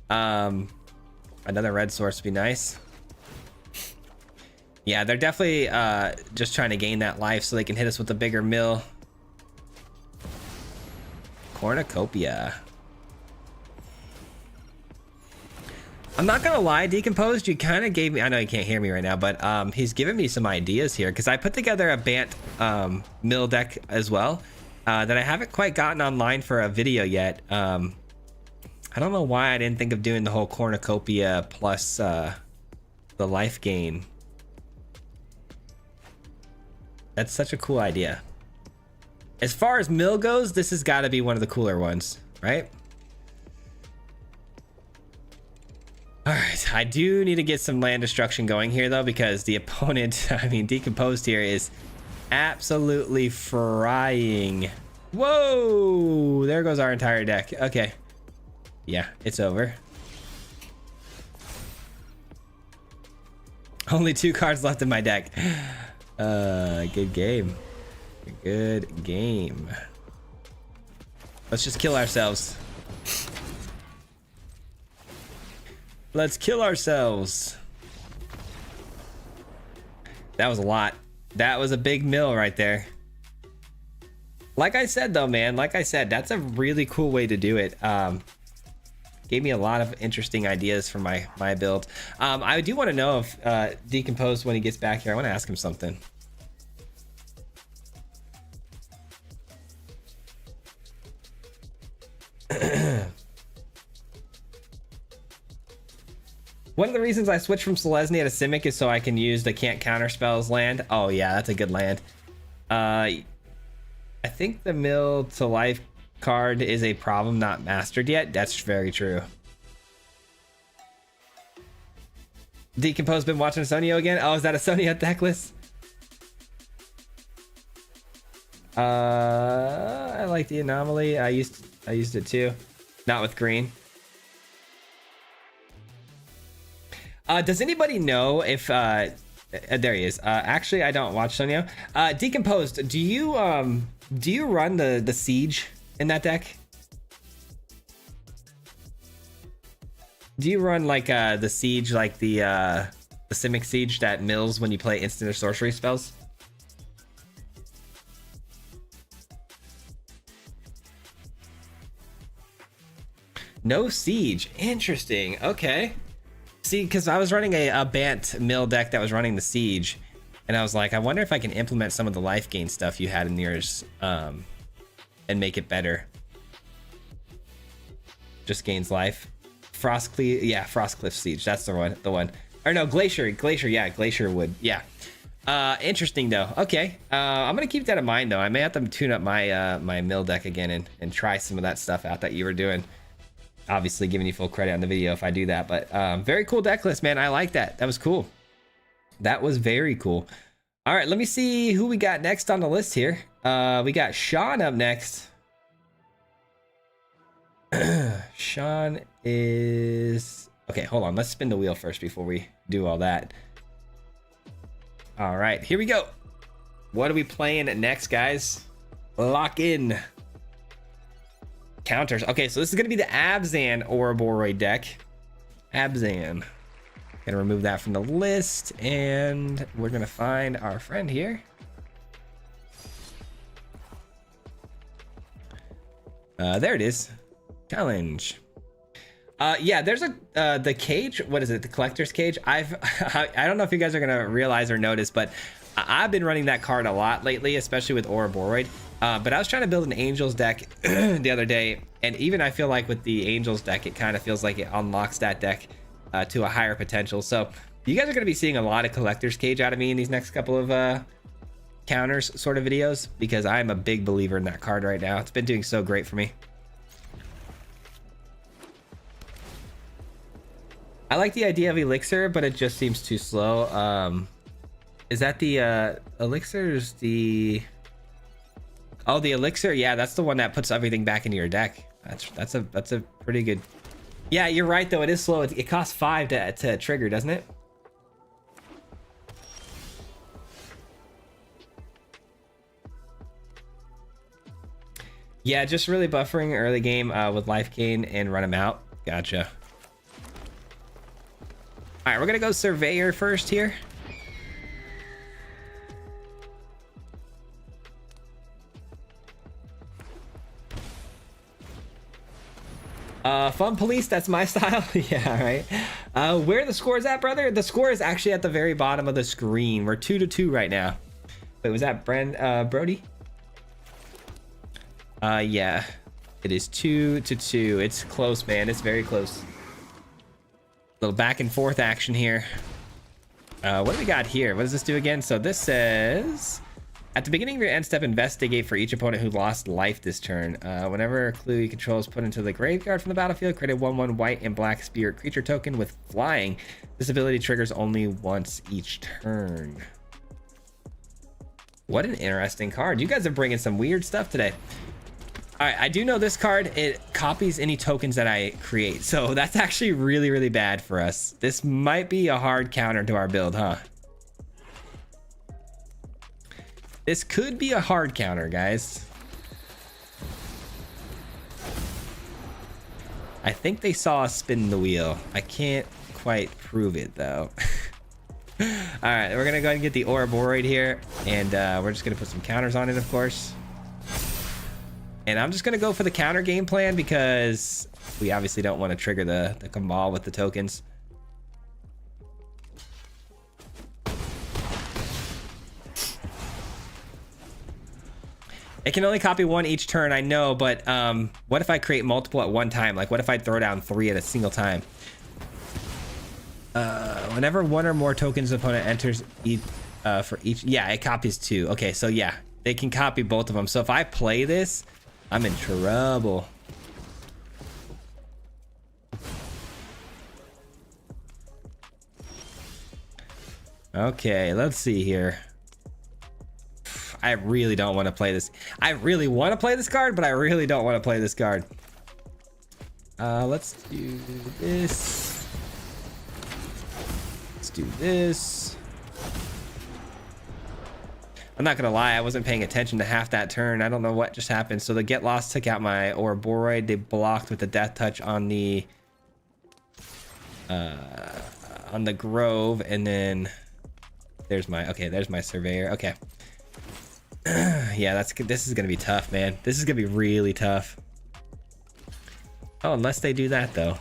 Another red source would be nice. Yeah, they're definitely just trying to gain that life so they can hit us with a bigger mill. Cornucopia. I'm not gonna lie, Decomposed, you kind of gave me, I know you can't hear me right now, but he's given me some ideas here because I put together a Bant mill deck as well that I haven't quite gotten online for a video yet. I don't know why I didn't think of doing the whole cornucopia plus the life gain. That's such a cool idea. As far as mill goes, this has got to be one of the cooler ones, right? All right, I do need to get some land destruction going here though, because the opponent, I mean, Decomposed here is absolutely frying. Whoa, there goes our entire deck. Okay. Yeah, it's over. Only 2 cards left in my deck. Good game. Good game. Let's just kill ourselves. Let's kill ourselves. That was a lot. That was a big mill right there. Like I said though, man, like I said, that's a really cool way to do it. Gave me a lot of interesting ideas for my build. I do want to know if Decomposed, when he gets back here, I want to ask him something. One of the reasons I switched from Selesnya to Simic is so I can use the can't counter spells land. Oh yeah, that's a good land. I think the mill to life card is a problem not mastered yet. That's very true. Decomposed been watching Sonio again. Oh, is that a Sonio deck list? I like the anomaly. I used it too. Not with green. Does anybody know if there he is? Actually, I don't watch Sonio. Decomposed, do you run the siege in that deck? Do you run like the siege, like the Simic siege that mills when you play instant or sorcery spells? No siege. Interesting. Okay. See, because I was running a Bant mill deck that was running the siege, and I was like, I wonder if I can implement some of the life gain stuff you had in yours, and make it better. Just gains life. Frostcliff, yeah, Frostcliff siege. That's the one. Or no, Glacier. Yeah, Glacier would. Yeah. Interesting though. Okay. I'm gonna keep that in mind though. I may have to tune up my my mill deck again and try some of that stuff out that you were doing. Obviously giving you full credit on the video if I do that, but very cool deck list, man. I like that. That was cool. That was very cool. All right, let me see who we got next on the list here. We got Sean up next. Sean is okay. Hold on, let's spin the wheel first before we do all that. All right, here we go. What are we playing next, guys? Lock in. Counters. Okay, so this is going to be the Abzan Ouroboros deck. Abzan. Gonna remove that from the list, and we're gonna find our friend here. There it is. Challenge. Yeah, there's a the cage. What is it? The collector's cage. I don't know if you guys are gonna realize or notice, but I've been running that card a lot lately, especially with Ouroboros. But I was trying to build an Angels deck the other day, and even I feel like with the Angels deck, it kind of feels like it unlocks that deck to a higher potential. So you guys are going to be seeing a lot of Collector's Cage out of me in these next couple of counters sort of videos, because I'm a big believer in that card right now. It's been doing so great for me. I like the idea of Elixir, but it just seems too slow. Is that the Elixir's the... Oh, the Elixir, yeah, that's the one that puts everything back into your deck. That's a pretty good. Yeah, you're right though. It is slow. It costs 5 to trigger, doesn't it? Yeah, just really buffering early game with life gain and run them out. Gotcha. All right, we're gonna go Surveyor first here. Fun police, that's my style. Yeah, right. Where are the scores at, brother? The score is actually at the very bottom of the screen. We're 2-2 right now. Wait, was that Brody? Yeah, it is 2-2. It's close, man. It's very close. Little back and forth action here. What do we got here? What does this do again? So this says, at the beginning of your end step, investigate for each opponent who lost life this turn. Whenever a clue you control is put into the graveyard from the battlefield, create a 1/1 white and black spirit creature token with flying. This ability triggers only once each turn. What an interesting card. You guys are bringing some weird stuff today. All right, I do know this card, it copies any tokens that I create. So that's actually really, really bad for us. This might be a hard counter to our build, huh? This could be a hard counter, guys. I think they saw us spin the wheel. I can't quite prove it though. All right, we're gonna go ahead and get the Ouroboros here, and we're just gonna put some counters on it, of course. And I'm just gonna go for the counter game plan because we obviously don't want to trigger the Cabal with the tokens. It can only copy one each turn, I know, but what if I create multiple at one time? Like, what if I throw down 3 at a single time? Whenever one or more tokens opponent enters for each, yeah, it copies 2. Okay, so yeah, they can copy both of them. So if I play this, I'm in trouble. Okay, let's see here. I really don't want to play this. I really want to play this card, but I really don't want to play this card. Let's do this. Let's do this. I'm not gonna lie, I wasn't paying attention to half that turn. I don't know what just happened. So the Get Lost took out my Ouroboros. They blocked with the Death Touch on the Grove, and then there's my Surveyor. Okay. Yeah, this is gonna be tough, man. This is gonna be really tough. Oh, unless they do that though.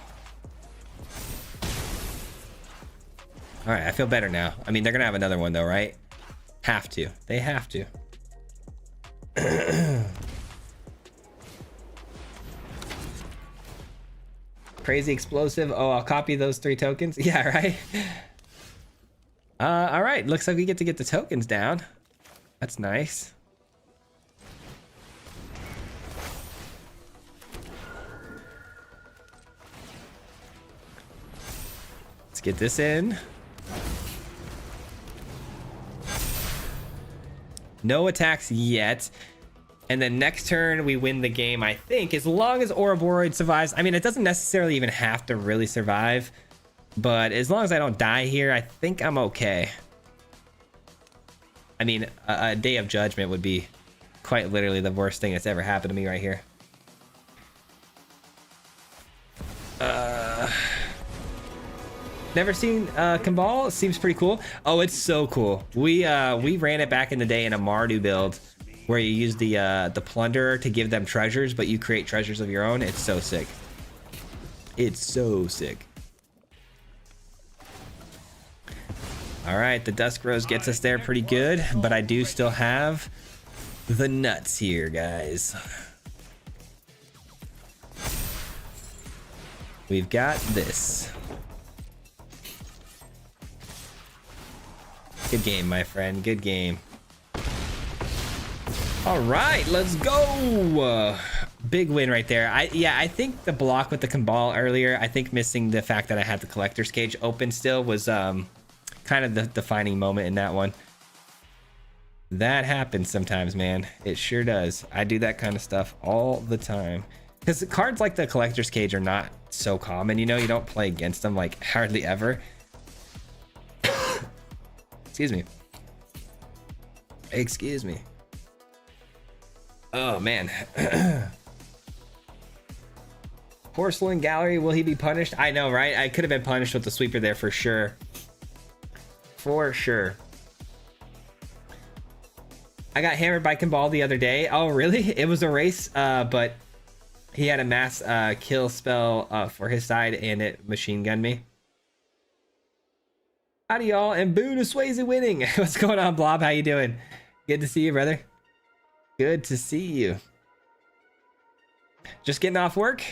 All right, I feel better now. I mean, they're gonna have another one though, right? Have to. They have to. Crazy explosive. Oh, I'll copy those 3 tokens. Yeah, right. All right, looks like we get to get the tokens down. That's nice. Let's get this in. No attacks yet. And then next turn we win the game, I think, as long as Ouroboros survives. I mean, it doesn't necessarily even have to really survive, but as long as I don't die here, I think I'm okay. I mean, a Day of Judgment would be quite literally the worst thing that's ever happened to me right here. Never seen Cabal. Seems pretty cool. Oh, it's so cool. We ran it back in the day in a Mardu build where you use the Plunderer to give them treasures, but you create treasures of your own. It's so sick. It's so sick. All right, the Dusk Rose gets us there pretty good, but I do still have the nuts here, guys. We've got this. Good game, my friend. Good game. All right, let's go. Big win right there. I think the block with the Cabal earlier, I think missing the fact that I had the Collector's Cage open still was kind of the defining moment in that one. That happens sometimes, man. It sure does. I do that kind of stuff all the time. Because cards like the Collector's Cage are not so common, you know, you don't play against them like hardly ever. Excuse me. Excuse me. Oh, man. Porcelain Gallery, will he be punished? I know, right? I could have been punished with the sweeper there for sure. For sure. I got hammered by Cabal the other day. Oh, really? It was a race, but he had a mass kill spell for his side, and it machine gunned me. Howdy, y'all, and boo to Swayze winning. What's going on, Blob? How you doing? Good to see you, brother. Good to see you. Just getting off work.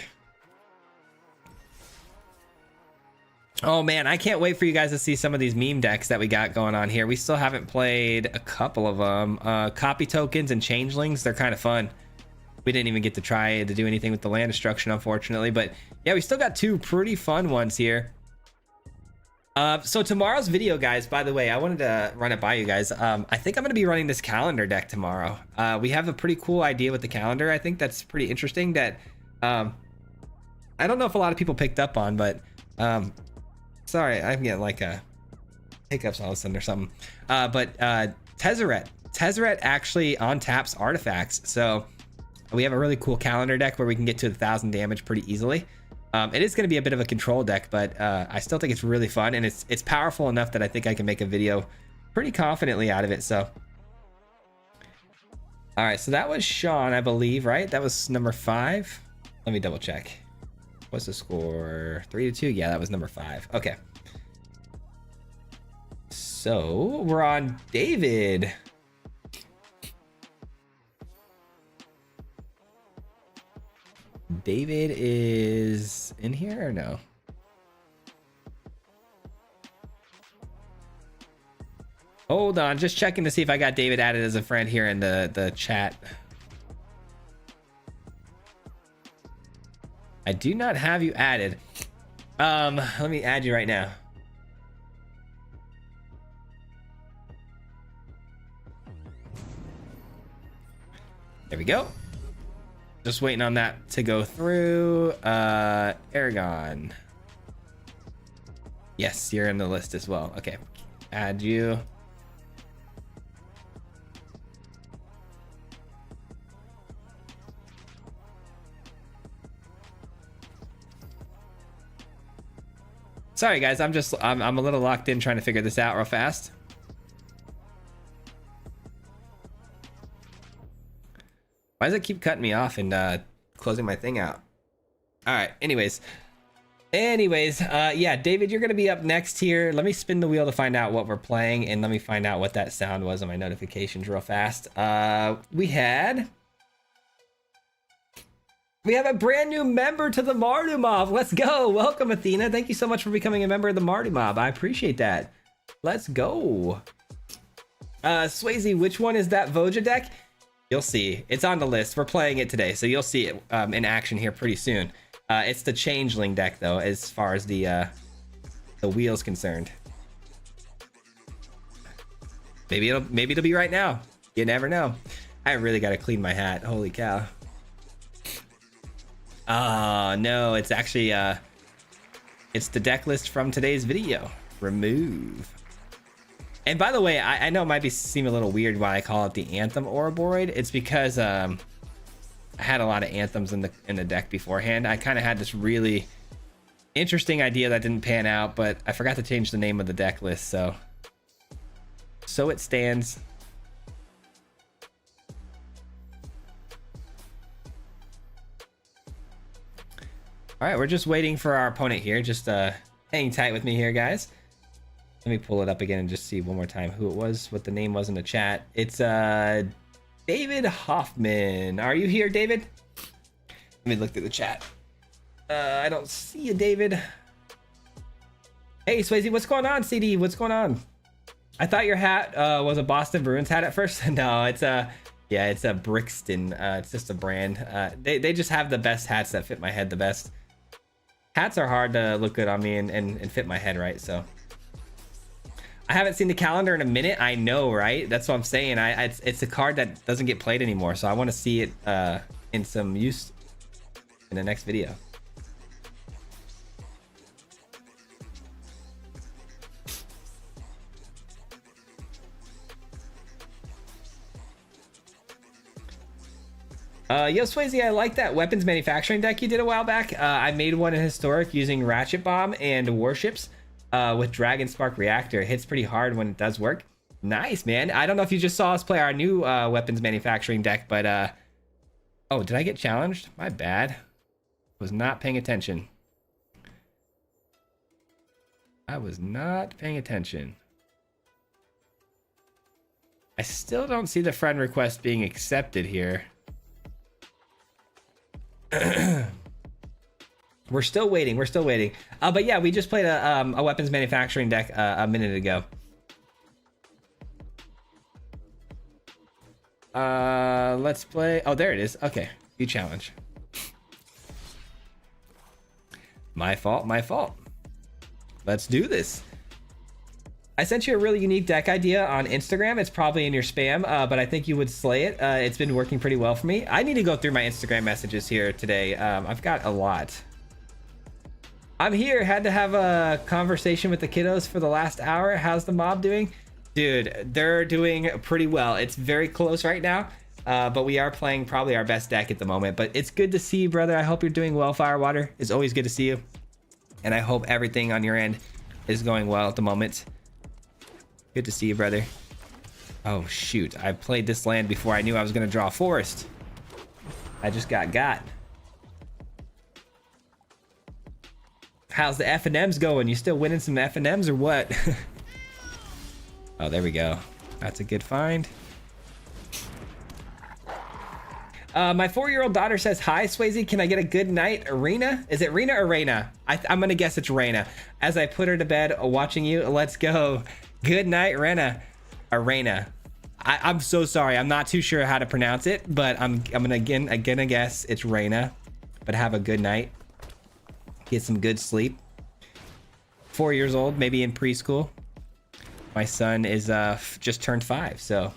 Oh man, I can't wait for you guys to see some of these meme decks that we got going on here. We still haven't played a couple of them. Copy tokens and changelings, they're kind of fun. We didn't even get to try to do anything with the land destruction, unfortunately, but yeah, we still got 2 pretty fun ones here. So tomorrow's video, guys, by the way, I wanted to run it by you guys. I think I'm going to be running this calendar deck tomorrow. We have a pretty cool idea with the calendar. I think that's pretty interesting that I don't know if a lot of people picked up on, but sorry, I'm getting like hiccups all of a sudden or something. But Tezzeret actually untaps artifacts. So we have a really cool calendar deck where we can get to 1,000 damage pretty easily. It is going to be a bit of a control deck, but I still think it's really fun, and it's powerful enough that I think I can make a video pretty confidently out of it. So, all right, so that was Sean, I believe, right? That was number 5. Let me double check. What's the score? 3-2. Yeah, that was number 5. Okay. So we're on David. David is in here or no? Hold on, just checking to see if I got David added as a friend here in the chat. I do not have you added. Let me add you right now. There we go. Just waiting on that to go through. Aragon. Yes, you're in the list as well. Okay, add you. Sorry guys, I'm a little locked in trying to figure this out real fast. Why does it keep cutting me off and closing my thing out? All right, anyways, yeah, David, you're gonna be up next here. Let me spin the wheel to find out what we're playing, and let me find out what that sound was on my notifications real fast. We have a brand new member to the Mardu Mob. Let's go. Welcome, Athena. Thank you so much for becoming a member of the Mardu Mob. I appreciate that. Let's go. Swayze, which one is that Voja deck? You'll see. It's on the list. We're playing it today, so you'll see it in action here pretty soon. It's the Changeling deck, though, as far as the wheel's concerned. Maybe it'll be right now. You never know. I really got to clean my hat. Holy cow. Oh, no. It's actually... it's the deck list from today's video. Remove. And by the way, I know it might seem a little weird why I call it the Anthem Ouroboros. It's because I had a lot of anthems in the deck beforehand. I kind of had this really interesting idea that didn't pan out, but I forgot to change the name of the deck list, so it stands. All right, we're just waiting for our opponent here. Just hang tight with me here, guys. Let me pull it up again and just see one more time who it was, what the name was in the chat. It's David Hoffman. Are you here, David? Let me look through the chat. I don't see you, David. Hey, Swayze, what's going on, CD? What's going on? I thought your hat was a Boston Bruins hat at first. No, it's it's a Brixton. It's just a brand. They just have the best hats that fit my head the best. Hats are hard to look good on me and fit my head right, so. I haven't seen the calendar in a minute. I know, right? That's what I'm saying. It's a card that doesn't get played anymore, so I want to see it in some use in the next video. Yo, Swayze, I like that weapons manufacturing deck you did a while back. I made one in Historic using Ratchet Bomb and Warships. With Dragon Spark Reactor. It hits pretty hard when it does work. Nice, man. I don't know if you just saw us play our new weapons manufacturing deck, but oh, did I get challenged? My bad. Was not paying attention. I was not paying attention. I still don't see the friend request being accepted here. We're still waiting. We're still waiting. But yeah, we just played a weapons manufacturing deck a minute ago. Let's play. Oh, there it is. Okay, view challenge. My fault. My fault. Let's do this. I sent you a really unique deck idea on Instagram. It's probably in your spam, but I think you would slay it. It's been working pretty well for me. I need to go through my Instagram messages here today. I've got a lot. I'm here. Had to have a conversation with the kiddos for the last hour. How's the mob doing? Dude, they're doing pretty well. It's very close right now, but we are playing probably our best deck at the moment. But it's good to see you, brother. I hope you're doing well, Firewater. It's always good to see you. And I hope everything on your end is going well at the moment. Good to see you, brother. Oh, shoot. I played this land before I knew I was going to draw a forest. I just got. How's the F&Ms going? You still winning some F&Ms or what? Oh, there we go. That's a good find. My 4-year-old daughter says, hi, Swayze. Can I get a good night, Arena? Is it Rena or Reina? I'm going to guess it's Reina. As I put her to bed watching you, let's go. Good night, Rena. Arena. I'm so sorry. I'm not too sure how to pronounce it, but I'm gonna again guess it's Reina. But have a good night. Get some good sleep. 4 years old, maybe in preschool. My son is just turned 5, so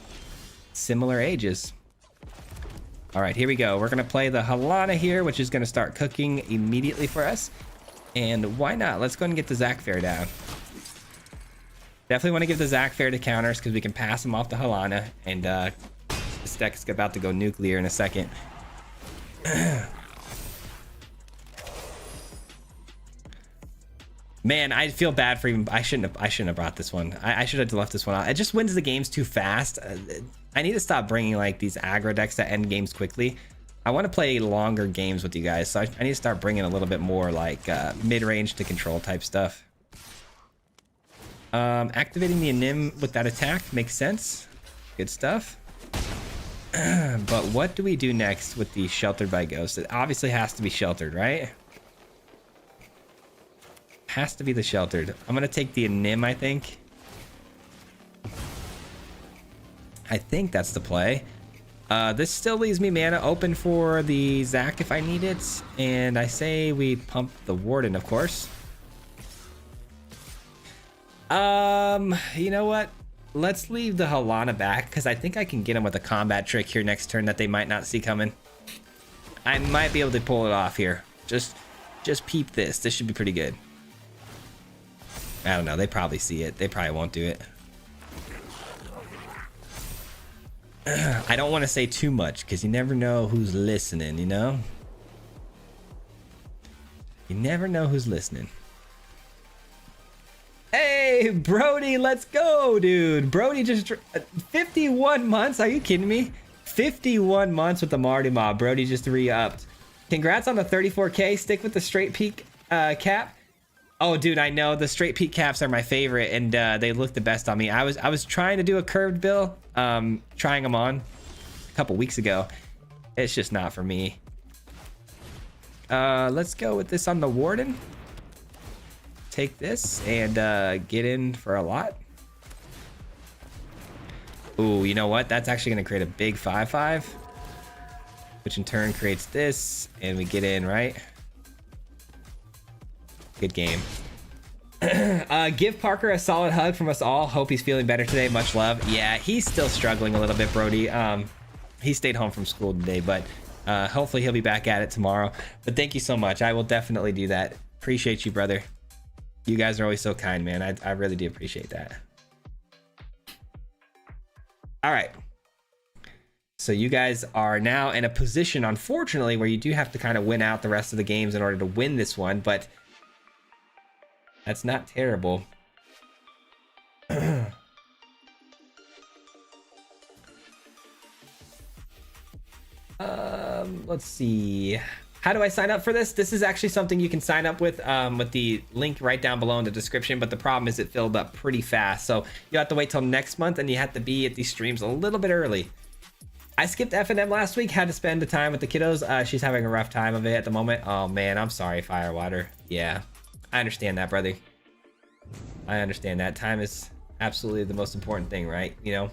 similar ages. All right, here we go. We're gonna play the Halana here, which is gonna start cooking immediately for us. And why not? Let's go and get the Zac Fair down. Definitely want to give the Zac Fair to counters because we can pass him off to Halana. And this deck's about to go nuclear in a second. Man, I feel bad for even. I shouldn't have brought this one. I should have left this one out. It just wins the games too fast. I need to stop bringing like these aggro decks that end games quickly. I want to play longer games with you guys, so I need to start bringing a little bit more like mid-range to control type stuff. Activating the Anim with that attack makes sense. Good stuff. But what do we do next with the Sheltered by Ghost? It obviously has to be Sheltered, right? Has to be the Sheltered. I'm gonna take the Anim, I think. I think that's the play. This still leaves me mana open for the Zac if I need it. And I say we pump the Warden, of course. You know what? Let's leave the Halana back because I think I can get him with a combat trick here next turn that they might not see coming. I might be able to pull it off here. Just peep this. This should be pretty good. I don't know. They probably see it. They probably won't do it. I don't want to say too much because you never know who's listening, you know? You never know who's listening. Hey, Brody, let's go, dude. Brody just 51 months. Are you kidding me? 51 months with the Marty Mob. Brody just re-upped. Congrats on the 34K. Stick with the straight peak cap. Oh, dude, I know the straight peak caps are my favorite, and they look the best on me. I was trying to do a curved bill, trying them on a couple weeks ago. It's just not for me. Let's go with this on the Warden. Take this and get in for a lot. Ooh, you know what? That's actually going to create a big 5/5, which in turn creates this, and we get in, right? Good game. Give Parker a solid hug from us all. Hope he's feeling better today. Much love. Yeah, he's still struggling a little bit, Brody. He stayed home from school today, but hopefully he'll be back at it tomorrow. But thank you so much. I will definitely do that. Appreciate you, brother. You guys are always so kind, man. I really do appreciate that. All right. So you guys are now in a position, unfortunately, where you do have to kind of win out the rest of the games in order to win this one, but that's not terrible. Let's see. How do I sign up for this? This is actually something you can sign up with the link right down below in the description, but the problem is it filled up pretty fast. So you have to wait till next month, and you have to be at these streams a little bit early. I skipped F&M last week, had to spend the time with the kiddos. She's having a rough time of it at the moment. Oh man, I'm sorry, Firewater. Yeah, I understand that, brother. I understand that. Time is absolutely the most important thing, right? You know?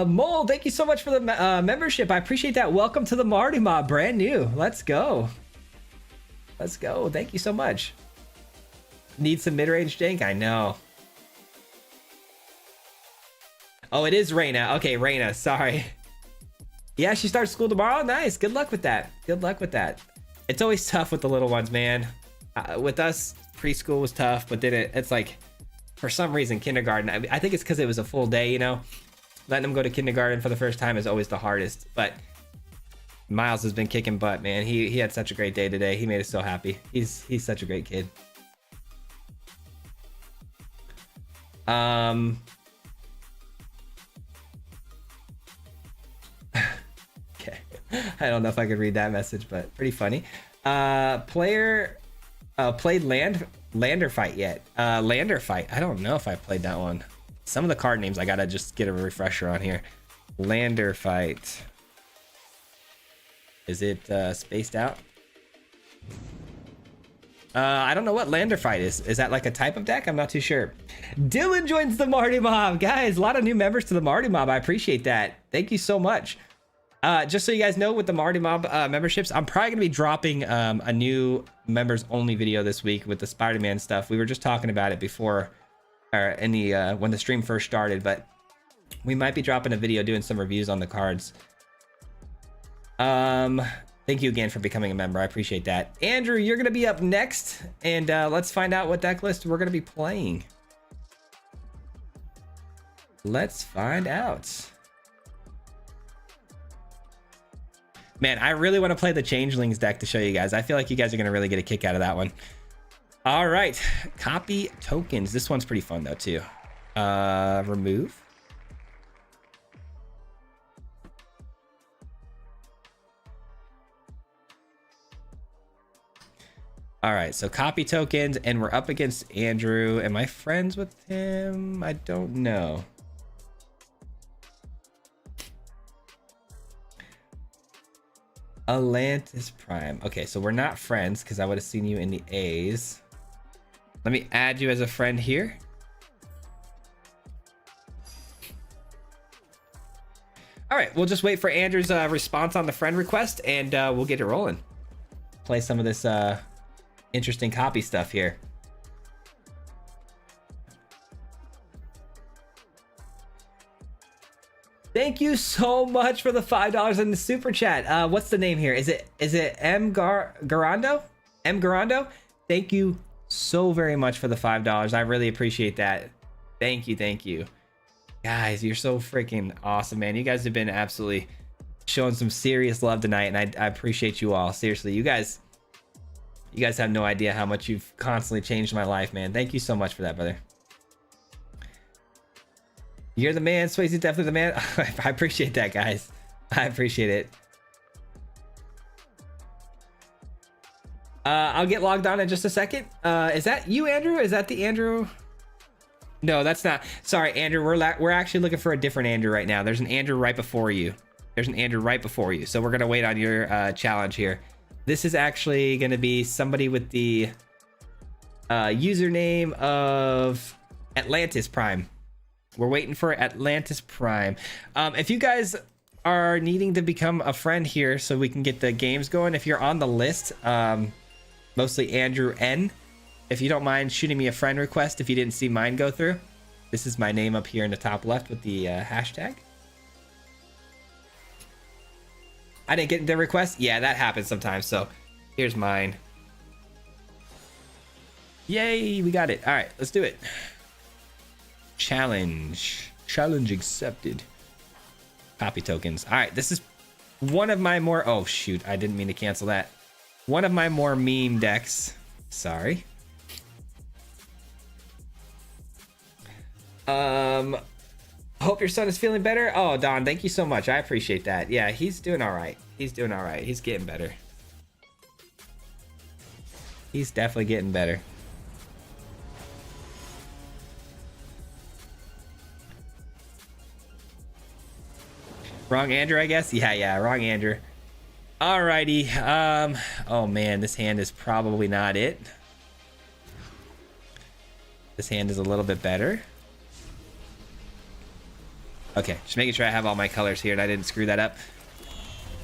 Mole, thank you so much for the membership. I appreciate that. Welcome to the Marty Mob, brand new. Let's go. Let's go. Thank you so much. Need some mid-range jank? I know. Oh, it is Raina. Okay, Raina. Sorry. Yeah, she starts school tomorrow. Nice. Good luck with that. Good luck with that. It's always tough with the little ones, man. With us, preschool was tough, but then it's like, for some reason, kindergarten. I think it's because it was a full day, you know? Letting them go to kindergarten for the first time is always the hardest. But Miles has been kicking butt, man. He had such a great day today. He made us so happy. He's such a great kid. Okay. I don't know if I could read that message, but pretty funny. Player played Lander Fight yet? Lander Fight. I don't know if I played that one. Some of the card names I gotta just get a refresher on here. Lander Fight. Is it spaced out? I don't know what Lander Fight is. Is that like a type of deck? I'm not too sure. Dylan joins the Marty Mob. Guys, a lot of new members to the Marty Mob. I appreciate that. Thank you so much. Just so you guys know, with the Marty Mob memberships, I'm probably gonna be dropping a new members only video this week with the Spider-Man stuff. We were just talking about it before, or in the when the stream first started, but we might be dropping a video doing some reviews on the cards. Thank you again for becoming a member. I appreciate that. Andrew, you're gonna be up next, and let's find out what deck list we're gonna be playing. Let's find out. Man, I really want to play the Changelings deck to show you guys. I feel like you guys are gonna really get a kick out of that one. All right, copy tokens. This one's pretty fun though too. Remove. All right, so copy tokens, and we're up against Andrew. Am I friends with him? I don't know. Atlantis Prime. Okay, so we're not friends because I would have seen you in the A's. Let me add you as a friend here. All right, we'll just wait for Andrew's response on the friend request, and we'll get it rolling. Play some of this interesting copy stuff here. Thank you so much for the $5 in the super chat. What's the name here? Is it M Garando? M Garando? Thank you so very much for the $5. I really appreciate that. Thank you. Guys, you're so freaking awesome, man. You guys have been absolutely showing some serious love tonight, and I appreciate you all. Seriously, you guys have no idea how much you've constantly changed my life, man. Thank you so much for that, brother. You're the man, Swayze, definitely the man. I appreciate that, guys. I appreciate it. I'll get logged on in just a second. Is that you, Andrew? Is that the Andrew? No, that's not. Sorry, Andrew. We're actually looking for a different Andrew right now. There's an Andrew right before you. So we're gonna wait on your challenge here. This is actually gonna be somebody with the username of Atlantis Prime. We're waiting for Atlantis Prime. If you guys are needing to become a friend here so we can get the games going, if you're on the list, mostly Andrew N, if you don't mind shooting me a friend request if you didn't see mine go through. This is my name up here in the top left with the hashtag. I didn't get the request. Yeah, that happens sometimes. So here's mine. Yay, we got it. All right, let's do it. Challenge accepted. Copy tokens. All right, this is one of my more, oh shoot, I didn't mean to cancel that. One of my more meme decks. Sorry. Hope your son is feeling better. Oh, Don, thank you so much. I appreciate that. Yeah, he's doing all right. He's getting better. He's definitely getting better. Wrong Andrew, I guess. Yeah, wrong Andrew. Alrighty. Oh man, this hand is probably not it. This hand is a little bit better. Okay, just making sure I have all my colors here and I didn't screw that up.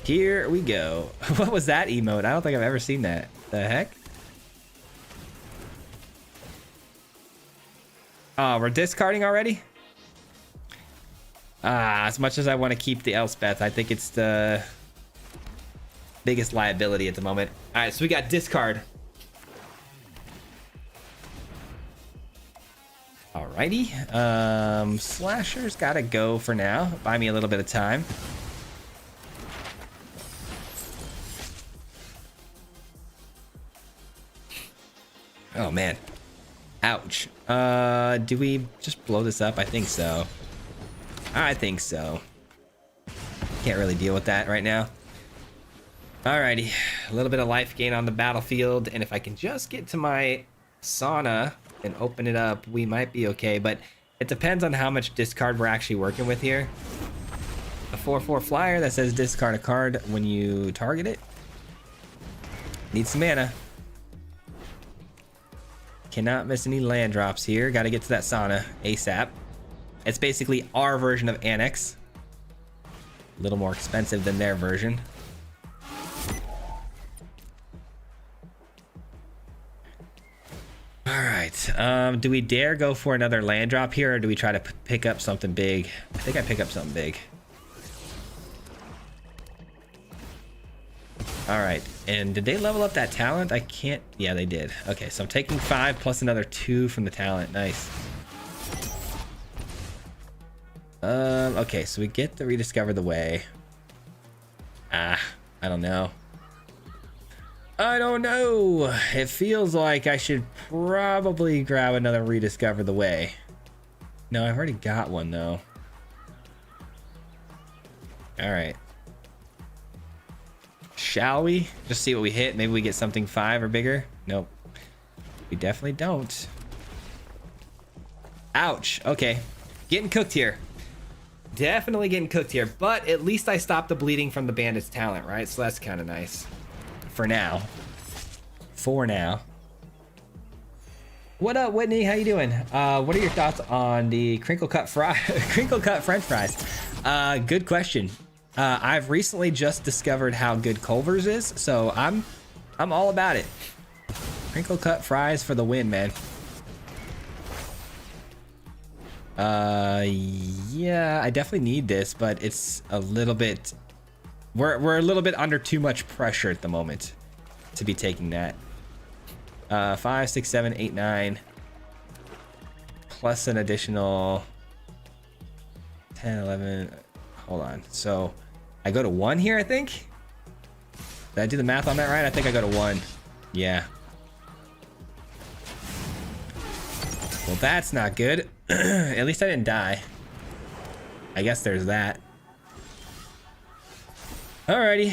Here we go. What was that emote? I don't think I've ever seen that. The heck? Oh, we're discarding already? As much as I want to keep the Elspeth, I think it's the biggest liability at the moment. All right, so we got discard. Alrighty. Slasher's gotta go for now. Buy me a little bit of time. Oh man. Ouch. Do we just blow this up? I think so. I think so. Can't really deal with that right now. Alrighty. A little bit of life gain on the battlefield, and if I can just get to my sauna and open it up, we might be okay, but it depends on how much discard we're actually working with here. A 4/4 flyer that says discard a card when you target it. Need some mana. Cannot miss any land drops here. Got to get to that sauna ASAP. It's basically our version of Annex. A little more expensive than their version. All right. Do we dare go for another land drop here, or do we try to pick up something big? I think I pick up something big. All right. And did they level up that talent? I can't. Yeah, they did. Okay, so I'm taking 5 plus another 2 from the talent. Nice. Okay, so we get to rediscover the way. I don't know. I don't know. It feels like I should probably grab another rediscover the way. No, I've already got one though. All right. Shall we just see what we hit? Maybe we get something 5 or bigger. Nope, we definitely don't. Ouch. Okay, getting cooked here. Definitely getting cooked here, but at least I stopped the bleeding from the bandit's talent, right? So that's kind of nice. For now. For now. What up, Whitney? How you doing? What are your thoughts on the crinkle cut French fries? Good question. I've recently just discovered how good Culver's is, so I'm all about it. Crinkle cut fries for the win, man. Yeah, I definitely need this, but it's a little bit. We're a little bit under too much pressure at the moment to be taking that. 5, 6, 7, 8, 9, plus an additional 10, 11. Hold on. So I go to 1 here, I think. Did I do the math on that right? I think I go to 1. Yeah. Well, that's not good. At least I didn't die. I guess there's that. Alrighty.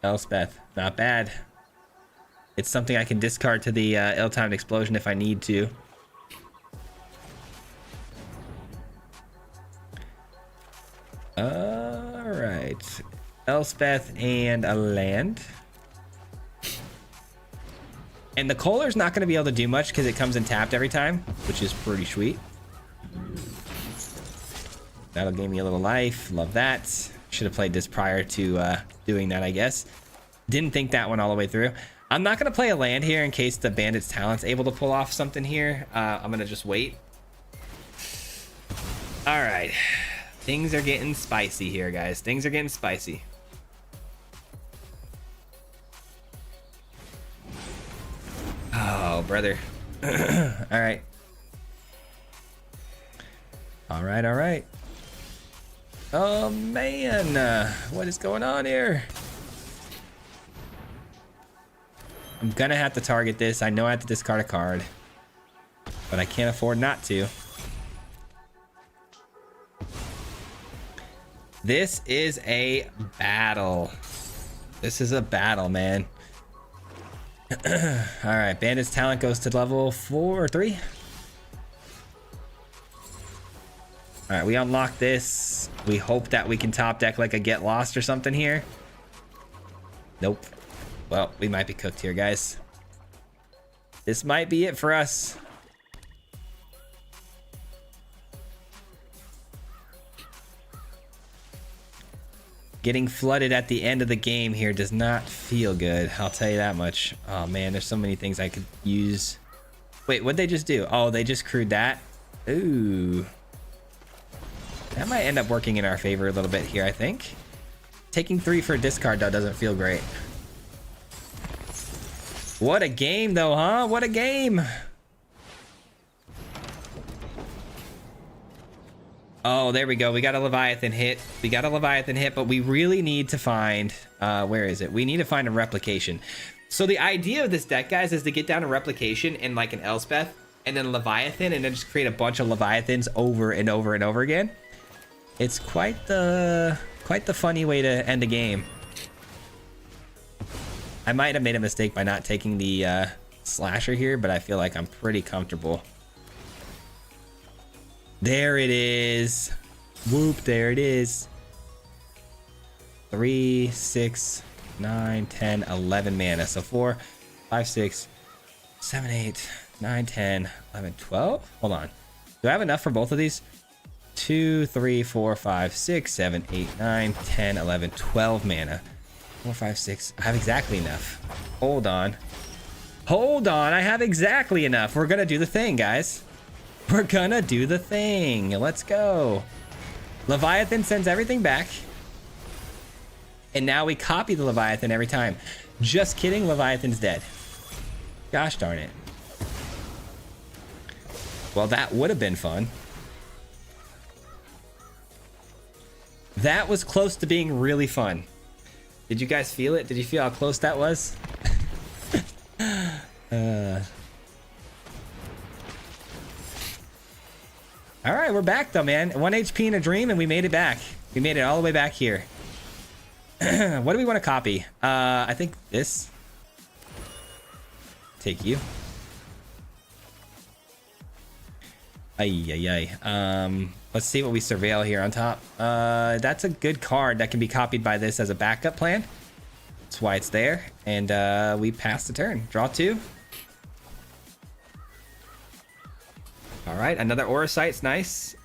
Elspeth, not bad. It's something I can discard to the ill-timed explosion if I need to. Alright. Elspeth and a land. And the Kohler's not going to be able to do much because it comes in tapped every time, which is pretty sweet. That'll give me a little life. Love that. Should have played this prior to doing that, I guess. Didn't think that one all the way through. I'm not going to play a land here in case the bandit's talent's able to pull off something here. I'm going to just wait. All right. Things are getting spicy here, guys. Things are getting spicy. Oh, brother. All right. All right, all right. Oh, man. What is going on here? I'm gonna have to target this. I know I have to discard a card, but I can't afford not to. This is a battle. This is a battle, man. All right, Bandit's talent goes to level 4 or 3. All right, we unlock this. We hope that we can top deck like a Get Lost or something here. Nope. Well, we might be cooked here, guys. This might be it for us. Getting flooded at the end of the game here does not feel good. I'll tell you that much. Oh man, there's so many things I could use. Wait, what'd they just do? Oh, they just crewed that. Ooh. That might end up working in our favor a little bit here, I think. Taking 3 for a discard, though, doesn't feel great. What a game, though, huh? What a game. Oh, there we go. We got a Leviathan hit. We got a Leviathan hit, but we really need to find... where is it? We need to find a replication. So the idea of this deck, guys, is to get down a replication in like an Elspeth and then Leviathan and then just create a bunch of Leviathans over and over and over again. It's quite the funny way to end a game. I might have made a mistake by not taking the slasher here, but I feel like I'm pretty comfortable. There it is. Whoop, there it is. 3, 6, 9, 10, 11 mana. So 4, 5, 6, 7, 8, 9, 10, 11, 12. Hold on. Do I have enough for both of these? 2, 3, 4, 5, 6, 7, 8, 9, 10, 11, 12 mana. 4, 5, 6. I have exactly enough. Hold on. Hold on. I have exactly enough. We're going to do the thing, guys. We're going to do the thing. Let's go. Leviathan sends everything back. And now we copy the Leviathan every time. Just kidding. Leviathan's dead. Gosh darn it. Well, that would have been fun. That was close to being really fun. Did you guys feel it? Did you feel how close that was? All right, we're back though, man. 1 HP in a dream, and we made it back. We made it all the way back here. What do we want to copy? I think this. Take you. Ay. Let's see what we surveil here on top. That's a good card that can be copied by this as a backup plan. That's why it's there. And we pass the turn. Draw 2. All right, another Aura Sight's nice.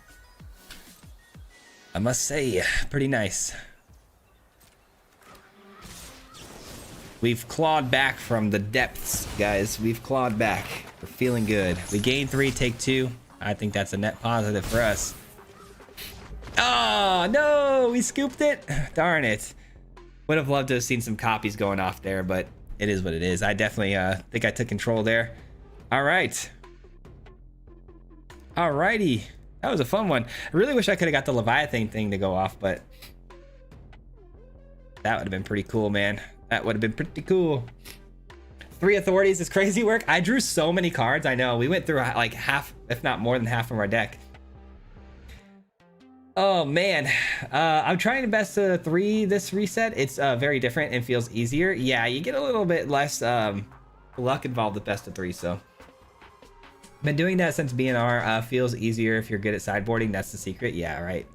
I must say, pretty nice. We've clawed back from the depths, guys. We've clawed back. We're feeling good. We gain 3, take 2. I think that's a net positive for us. Oh, no, we scooped it. Darn it. Would have loved to have seen some copies going off there, but it is what it is. I definitely think I took control there. All right. Alrighty. That was a fun one. I really wish I could have got the Leviathan thing to go off, but that would have been pretty cool, man. That would have been pretty cool. 3 authorities is crazy work. I drew so many cards. I know. We went through like half, if not more than half of our deck. Oh, man. I'm trying to best 3 this reset. It's very different and feels easier. Yeah, you get a little bit less luck involved with best of 3, so. Been doing that since BNR. Feels easier if you're good at sideboarding. That's the secret. Yeah, right.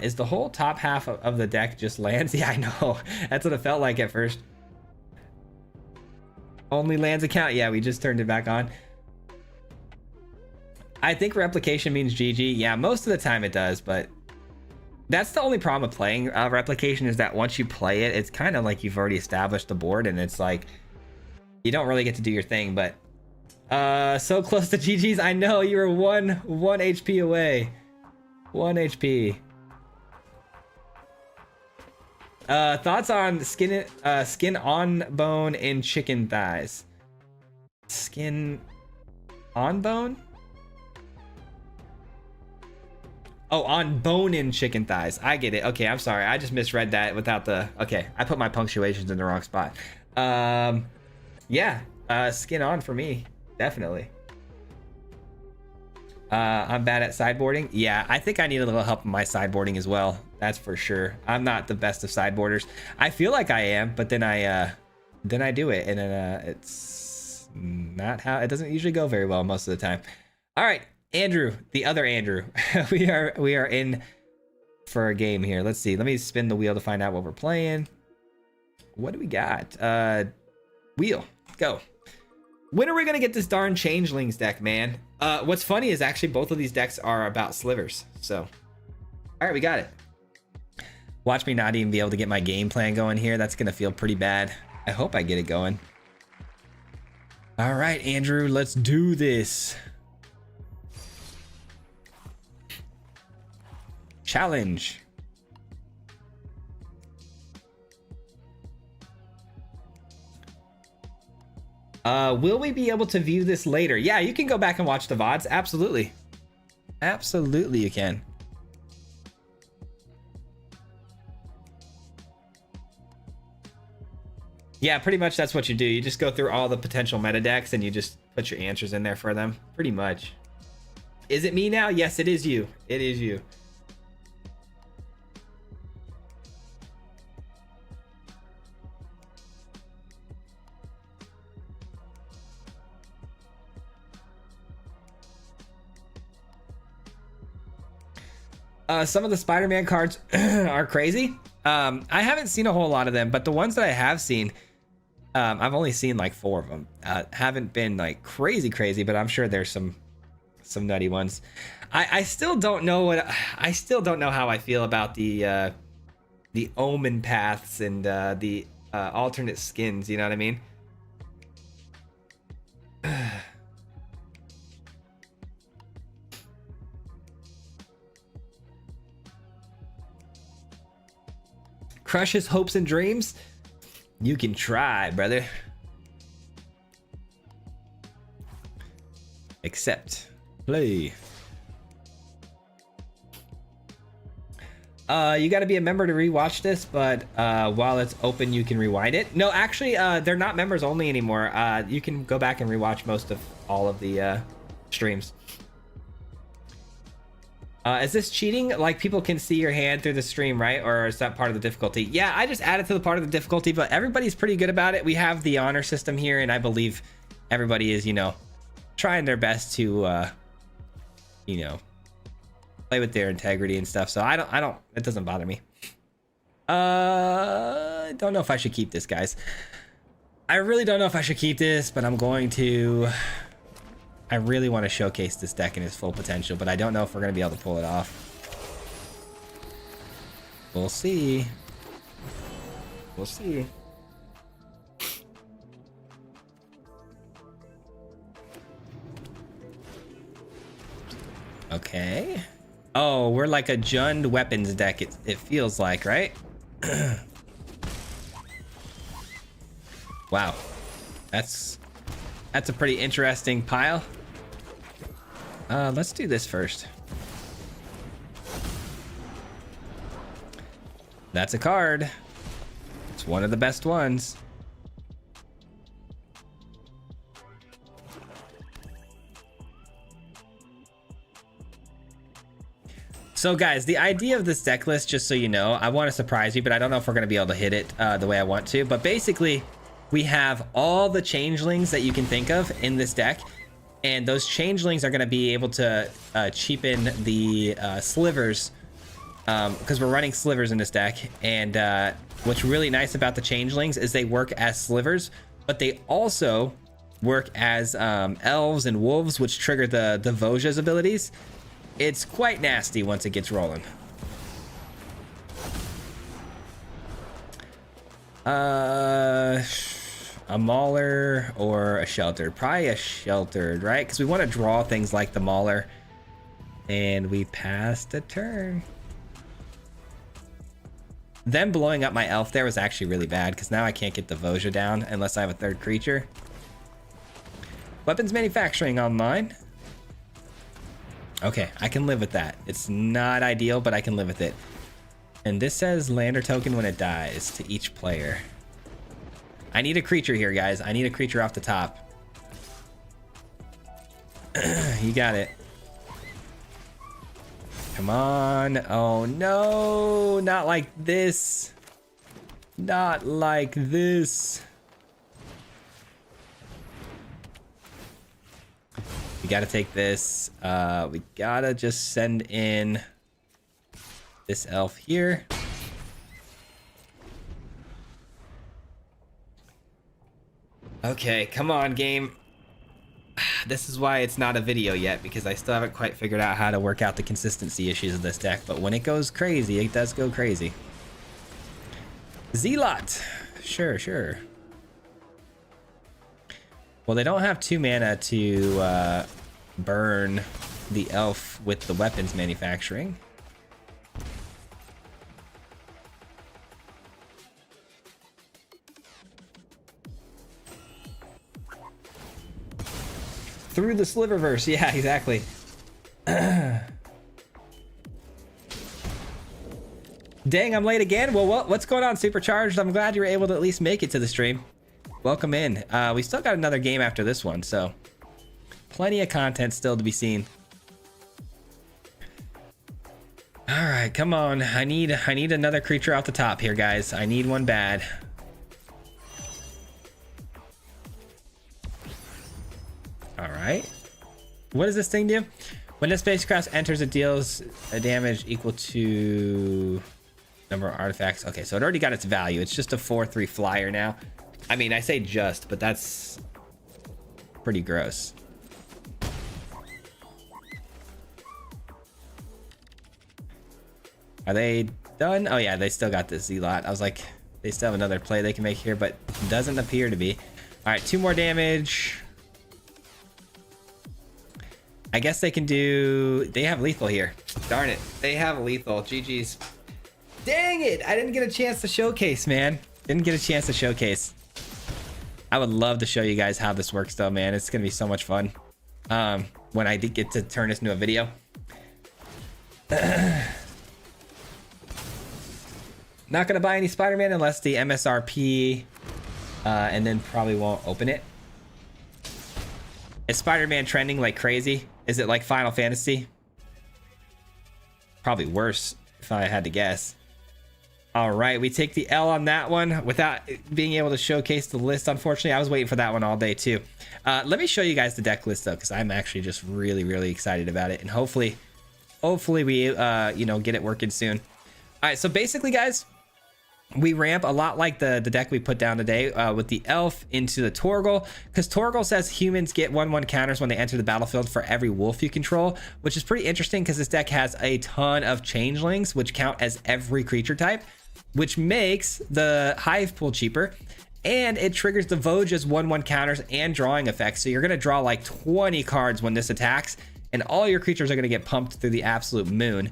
Is the whole top half of the deck just lands? Yeah, I know. That's what it felt like at first. Only lands account. Yeah, we just turned it back on. I think replication means GG. Yeah, most of the time it does, but that's the only problem with playing replication is that once you play it, it's kind of like you've already established the board, and it's like you don't really get to do your thing. But so close to GG's. I know you were one HP away. 1 HP. Thoughts on skin on bone in chicken thighs? Skin on bone? Oh, on bone in chicken thighs. I get it. Okay, I'm sorry. I just misread that without the... Okay, I put my punctuations in the wrong spot. Yeah, skin on for me. Definitely. I'm bad at sideboarding. Yeah, I think I need a little help in my sideboarding as well. That's for sure. I'm not the best of sideboarders. I feel like I am, but then I do it, and then it's not how it doesn't usually go very well most of the time. All right, Andrew, the other Andrew. we are in for a game here. Let's see. Let me spin the wheel to find out what we're playing. What do we got? Wheel, go. When are we gonna get this darn Changelings deck, man? What's funny is actually both of these decks are about slivers. So, all right, we got it. Watch me not even be able to get my game plan going here. That's gonna feel pretty bad. I hope I get it going. All right, Andrew, let's do this. Challenge. Will we be able to view this later? Yeah, you can go back and watch the VODs. Absolutely. Absolutely, you can. Yeah, pretty much that's what you do. You just go through all the potential meta decks and you just put your answers in there for them. Pretty much. Is it me now? Yes, it is you. It is you. Some of the Spider-Man cards are crazy. I haven't seen a whole lot of them, but the ones that I have seen, I've only seen like 4 of them. Haven't been like crazy, but I'm sure there's some nutty ones. I still don't know how I feel about the omen paths and the alternate skins. You know what I mean? Crush his hopes and dreams? You can try, brother. Accept. Play. You got to be a member to rewatch this, but while it's open, you can rewind it. No, actually, they're not members only anymore. You can go back and rewatch most of all of the streams. Is this cheating? Like, people can see your hand through the stream, right? Or is that part of the difficulty? Yeah, I just added to the part of the difficulty, but everybody's pretty good about it. We have the honor system here, and I believe everybody is, you know, trying their best to, you know, play with their integrity and stuff. So I don't, it doesn't bother me. I don't know if I should keep this, guys. I really don't know if I should keep this, but I'm going to. I really want to showcase this deck in its full potential, but I don't know if we're going to be able to pull it off. We'll see. We'll see. Okay. Oh, we're like a Jund weapons deck, it feels like, right? Wow. That's a pretty interesting pile. Let's do this first. That's a card. It's one of the best ones. So guys, the idea of this deck list, just so you know, I want to surprise you, but I don't know if we're going to be able to hit it the way I want to. But basically, we have all the changelings that you can think of in this deck. And those changelings are going to be able to cheapen the slivers, because we're running slivers in this deck. And what's really nice about the changelings is they work as slivers, but they also work as elves and wolves, which trigger the Voja's abilities. It's quite nasty once it gets rolling. A mauler or a sheltered? Probably a sheltered, right? Because we want to draw things like the mauler. And we passed a turn. Them blowing up my elf there was actually really bad, because now I can't get the Voja down unless I have a third creature. Weapons manufacturing online. Okay, I can live with that. It's not ideal, but I can live with it. And this says lander token when it dies to each player. I need a creature here, guys. I need a creature off the top. You got it. Come on. Oh, no. Not like this. Not like this. We gotta take this. We gotta just send in this elf here. Okay, come on, game. This is why it's not a video yet, because I still haven't quite figured out how to work out the consistency issues of this deck. But when it goes crazy, it does go crazy. Zealot. Sure, sure. Well, they don't have 2 mana to burn the elf with the weapons manufacturing. Through the Sliververse. Yeah, exactly. Dang, I'm late again. Well, what's going on, Supercharged? I'm glad you were able to at least make it to the stream. Welcome in. We still got another game after this one, so plenty of content still to be seen. All right, come on. I need another creature off the top here, guys. I need one bad. All right. What does this thing do? When the spacecraft enters, it deals a damage equal to number of artifacts. Okay, so it already got its value. It's just a 4/3 flyer now. I mean, I say just, but that's pretty gross. Are they done? Oh yeah, they still got this Z-Lot. I was like, they still have another play they can make here, but doesn't appear to be. All right, 2 more damage. I guess they can do... They have lethal here. Darn it. They have lethal. GG's. Dang it! I didn't get a chance to showcase, man. Didn't get a chance to showcase. I would love to show you guys how this works, though, man. It's going to be so much fun when I did get to turn this into a video. Not going to buy any Spider-Man unless the MSRP, and then probably won't open it. Is Spider-Man trending like crazy? Is it like Final Fantasy? Probably worse, if I had to guess. All right, we take the L on that one without being able to showcase the list, unfortunately. I was waiting for that one all day, too. Let me show you guys the deck list, though, because I'm actually just really, really excited about it. And hopefully we, you know, get it working soon. All right, so basically, guys, we ramp a lot like the deck we put down today with the elf into the Torgal, because Torgal says humans get 1/1 counters when they enter the battlefield for every wolf you control, which is pretty interesting because this deck has a ton of changelings, which count as every creature type, which makes the hive pool cheaper, and it triggers the Voja's 1/1 counters and drawing effects. So you're going to draw like 20 cards when this attacks, and all your creatures are going to get pumped through the absolute moon.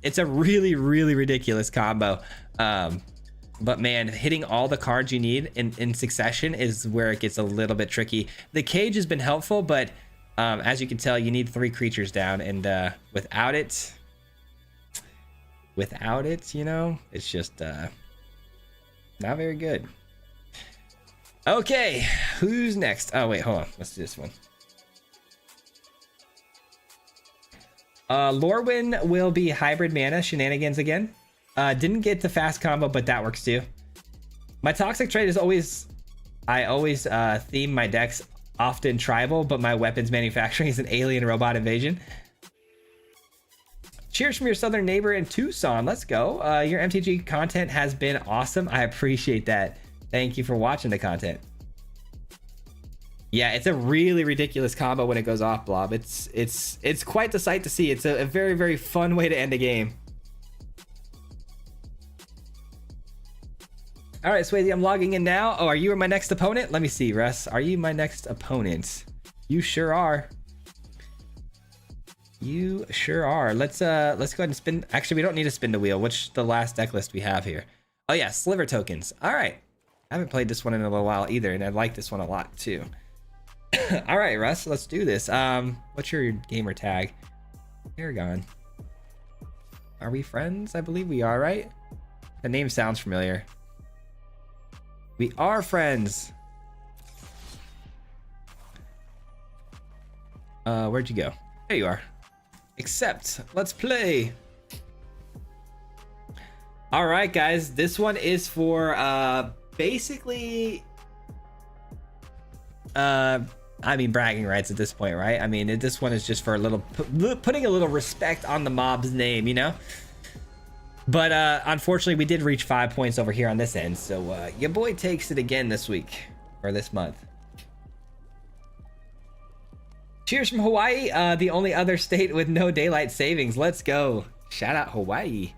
It's a really, really ridiculous combo. But man, hitting all the cards you need in succession is where it gets a little bit tricky. The cage has been helpful, but as you can tell, you need 3 creatures down, and without it, you know, it's just not very good. Okay, who's next? Oh wait, hold on, let's do this one. Lorwyn will be hybrid mana shenanigans again. Didn't get the fast combo, but that works too. My toxic trait is I always theme my decks often tribal, but my weapons manufacturing is an alien robot invasion. Cheers from your southern neighbor in Tucson. Let's go. Your MTG content has been awesome. I appreciate that. Thank you for watching the content. Yeah, it's a really ridiculous combo when it goes off, Blob. It's quite the sight to see. It's a very, very fun way to end a game. All right, Swayze, I'm logging in now. Oh, are you my next opponent? Let me see, Russ. Are you my next opponent? You sure are. You sure are. Let's go ahead and spin. Actually, we don't need to spin the wheel. Which the last deck list we have here? Oh yeah, Sliver tokens. All right. I haven't played this one in a little while either, and I like this one a lot too. All right, Russ, let's do this. What's your gamer tag? Paragon. Are we friends? I believe we are, right? The name sounds familiar. We are friends. Where'd you go? There you are. Accept. Let's play. All right, guys. This one is for basically I mean, bragging rights at this point, right? I mean, this one is just for a little putting a little respect on the mob's name, you know? But unfortunately, we did reach 5 points over here on this end, so your boy takes it again this week or this month. Cheers from Hawaii, the only other state with no daylight savings. Let's go. Shout out Hawaii.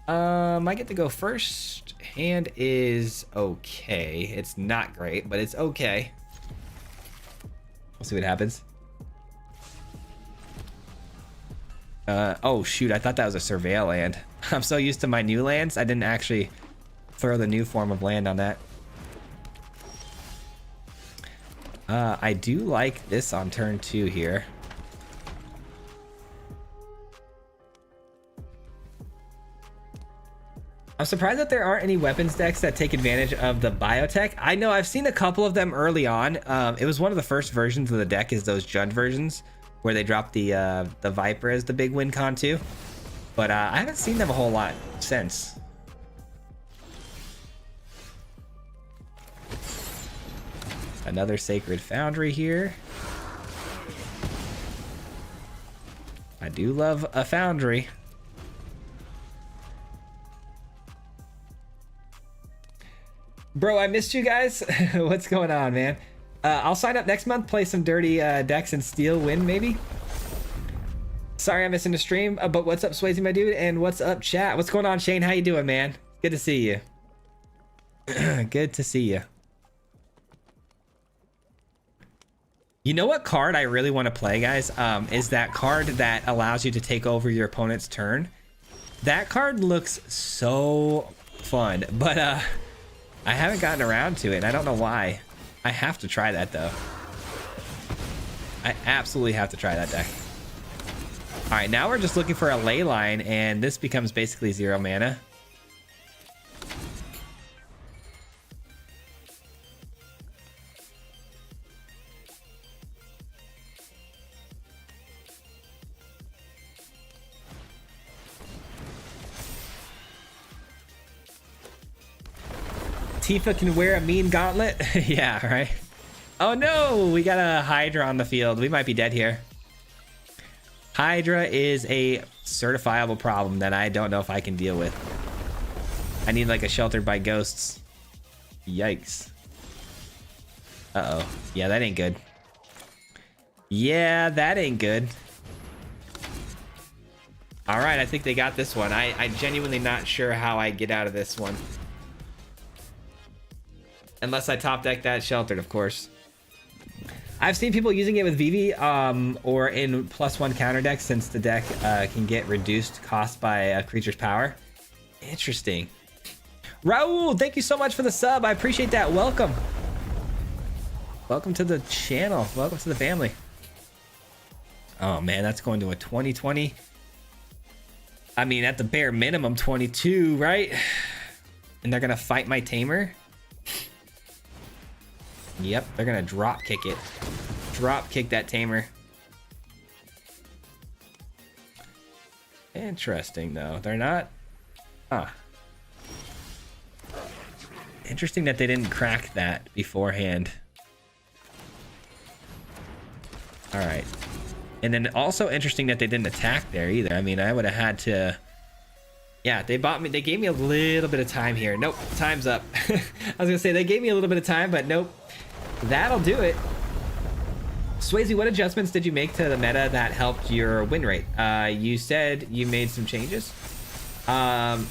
I get to go first. Hand is okay. It's not great, but it's okay. We'll see what happens. Oh shoot, I thought that was a surveil land. I'm so used to my new lands, I didn't actually throw the new form of land on that. I do like this on turn 2 here. I'm surprised that there aren't any weapons decks that take advantage of the biotech. I know I've seen a couple of them early on. It was one of the first versions of the deck is those Jund versions where they dropped the Viper as the big win con too. But I haven't seen them a whole lot since. Another Sacred Foundry here. I do love a Foundry. Bro, I missed you guys. What's going on, man? I'll sign up next month, play some dirty decks and steal win, maybe. Sorry I'm missing the stream, but what's up, Swayze, my dude? And what's up, chat? What's going on, Shane? How you doing, man? Good to see you. Good to see you. You know what card I really want to play, guys? Is that card that allows you to take over your opponent's turn. That card looks so fun, but I haven't gotten around to it, and I don't know why. I have to try that, though. I absolutely have to try that deck. All right, now we're just looking for a ley line, and this becomes basically 0 mana. Tifa can wear a mean gauntlet. Yeah, right. Oh no, we got a Hydra on the field. We might be dead here. Hydra is a certifiable problem that I don't know if I can deal with. I need like a Sheltered by Ghosts. Yikes. Uh-oh. Yeah, that ain't good. Yeah, that ain't good. All right, I think they got this one. I'm genuinely not sure how I get out of this one. Unless I top deck that Sheltered, of course. I've seen people using it with Vivi or in +1 counter decks since the deck can get reduced cost by a creature's power. Interesting. Raul, thank you so much for the sub. I appreciate that. Welcome. Welcome to the channel. Welcome to the family. Oh man, that's going to a 2020. I mean, at the bare minimum, 22, right? And they're gonna fight my Tamer. Yep, they're gonna drop kick it. Drop kick that Tamer. Interesting, though. They're not... Huh. Interesting that they didn't crack that beforehand. Alright. And then also interesting that they didn't attack there either. I mean, I would have had to... Yeah, they gave me a little bit of time here. Nope, time's up. I was gonna say, they gave me a little bit of time, but nope. That'll do it. Swayze, what adjustments did you make to the meta that helped your win rate? You said you made some changes. I'm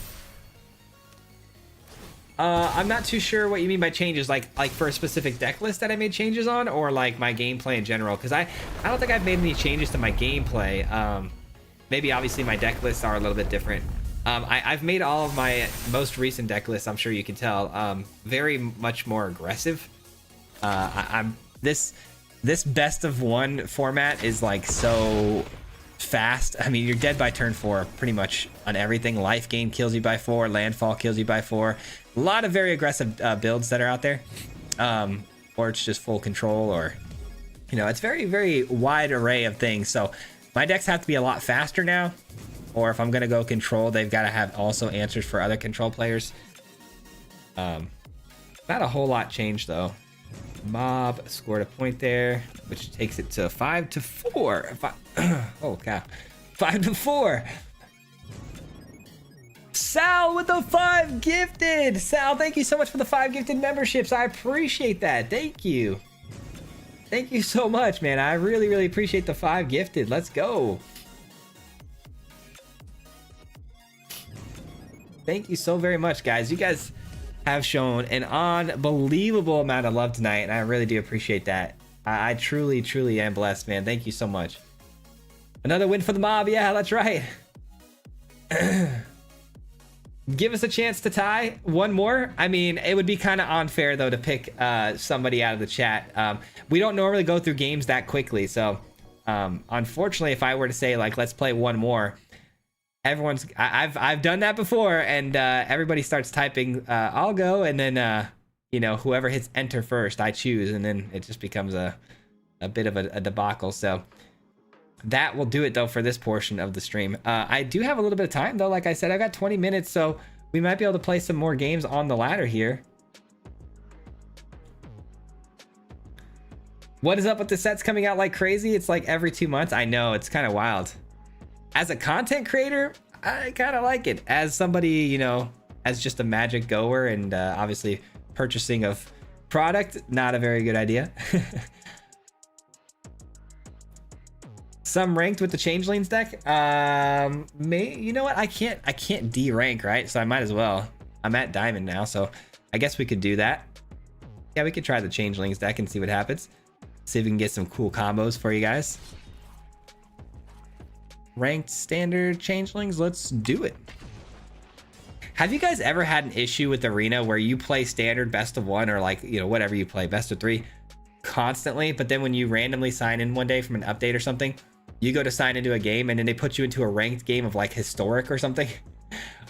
not too sure what you mean by changes, like for a specific deck list that I made changes on, or like my gameplay in general, because I don't think I've made any changes to my gameplay. Maybe obviously my deck lists are a little bit different. I've made all of my most recent deck lists, I'm sure you can tell, very much more aggressive. This best of one format is like so fast. I mean, you're dead by turn 4 pretty much on everything. Life gain kills you by 4, landfall kills you by 4. A lot of very aggressive builds that are out there, or it's just full control, or you know, it's very, very wide array of things. So my decks have to be a lot faster now, or if I'm gonna go control, they've got to have also answers for other control players. Not a whole lot changed though. Mob scored a point there, which takes it to 5-4. Oh cow, 5-4. Sal with the 5 gifted. Sal, thank you so much for the 5 gifted memberships. I appreciate that. Thank you. Thank you so much, man. I really, really appreciate the 5 gifted. Let's go. Thank you so very much, guys. You guys have shown an unbelievable amount of love tonight, and I really do appreciate that. I truly, truly am blessed, man. Thank you so much. Another win for the mob. Yeah, that's right. Give us a chance to tie one more. I mean, it would be kind of unfair though to pick somebody out of the chat. We don't normally go through games that quickly, so unfortunately, if I were to say like let's play one more, I've done that before, and everybody starts typing I'll go, and then you know, whoever hits enter first, I choose, and then it just becomes a bit of a debacle. So that will do it though for this portion of the stream. I do have a little bit of time though. Like I said, I got 20 minutes, so we might be able to play some more games on the ladder here. What is up with the sets coming out like crazy? It's like every 2 months. I know, it's kind of wild. As a content creator, I kind of like it. As somebody, you know, as just a Magic goer and obviously purchasing of product, not a very good idea. Some ranked with the Changelings deck. You know what? I can't D rank, right? So I might as well. I'm at Diamond now, so I guess we could do that. Yeah, we could try the Changelings deck and see what happens. See if we can get some cool combos for you guys. Ranked standard Changelings, let's do it. Have you guys ever had an issue with Arena where you play standard best of one, or like, you know, whatever you play, best of three constantly, but then when you randomly sign in one day from an update or something, you go to sign into a game and then they put you into a ranked game of like historic or something?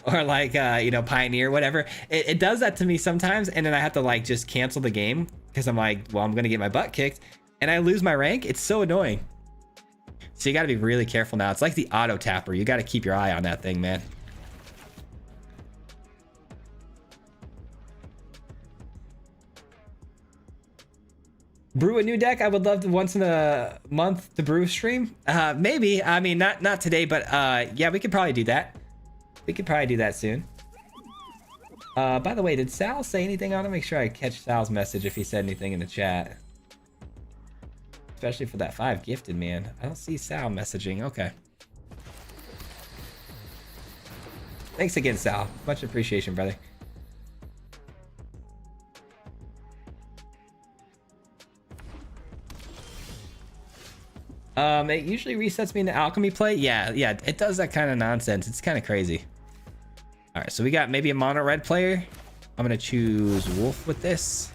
Or like you know, pioneer, whatever. It does that to me sometimes, and then I have to like just cancel the game because I'm like, well, I'm gonna get my butt kicked and I lose my rank. It's so annoying. So you got to be really careful now. It's like the auto tapper. You got to keep your eye on that thing, man. Brew a new deck. I would love to once in a month to brew stream. Maybe. I mean, not today, but yeah, we could probably do that. We could probably do that soon. By the way, did Sal say anything? I want to make sure I catch Sal's message if he said anything in the chat. Especially for that 5 gifted, man. I don't see Sal messaging. Okay. Thanks again, Sal. Much appreciation, brother. It usually resets me into alchemy play. Yeah, it does that kind of nonsense. It's kind of crazy. All right, so we got maybe a mono red player. I'm gonna choose wolf with this,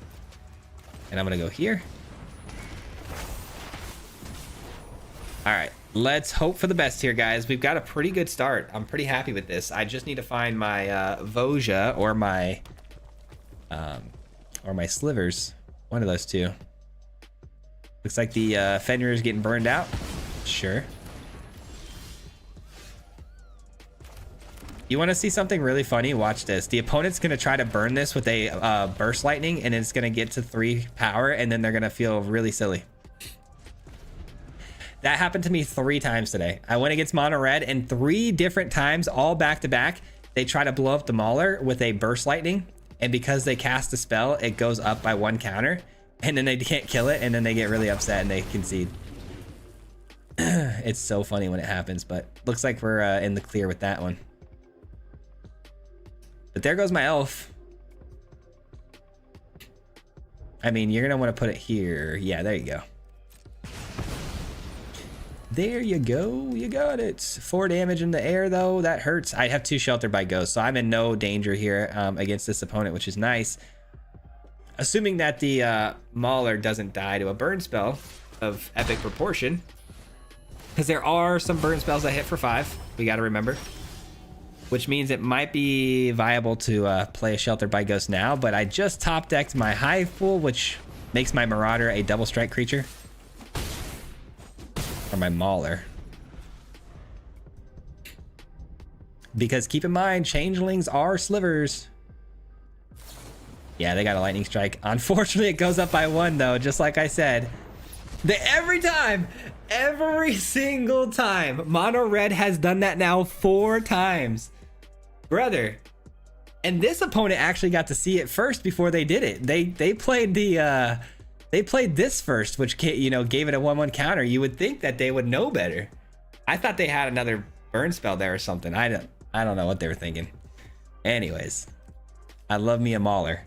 and I'm gonna go here. All right, let's hope for the best here, guys. We've got a pretty good start. I'm pretty happy with this. I just need to find my Voja or my slivers. One of those two. Looks like the Fenrir is getting burned out. Sure. You want to see something really funny? Watch this. The opponent's going to try to burn this with a burst lightning, and it's going to get to 3 power, and then they're going to feel really silly. That happened to me 3 times today. I went against mono red, and 3 different times, all back to back, they try to blow up the Mauler with a burst lightning, and because they cast a spell, it goes up by 1 counter. And then they can't kill it, and then they get really upset and they concede. It's so funny when it happens, but looks like we're in the clear with that one. But there goes my elf. I mean, you're gonna want to put it here. Yeah, there you go. There you go. You got it. 4 damage in the air, though. That hurts. I have 2 sheltered by ghost, so I'm in no danger here against this opponent, which is nice. Assuming that the Mauler doesn't die to a burn spell of epic proportion. Because there are some burn spells that hit for 5. We got to remember. Which means it might be viable to play a Sheltered by Ghost now. But I just top decked my Hive Pool, which makes my Marauder a double strike creature. Or my Mauler. Because keep in mind, Changelings are slivers. Yeah, they got a lightning strike. Unfortunately, it goes up by 1 though, just like I said. Every single time, mono red has done that now 4 times. Brother. And this opponent actually got to see it first before they did it. They played the they played this first, which, you know, gave it a 1/1 counter. You would think that they would know better. I thought they had another burn spell there or something. I don't know what they were thinking. Anyways, I love me a Mauler.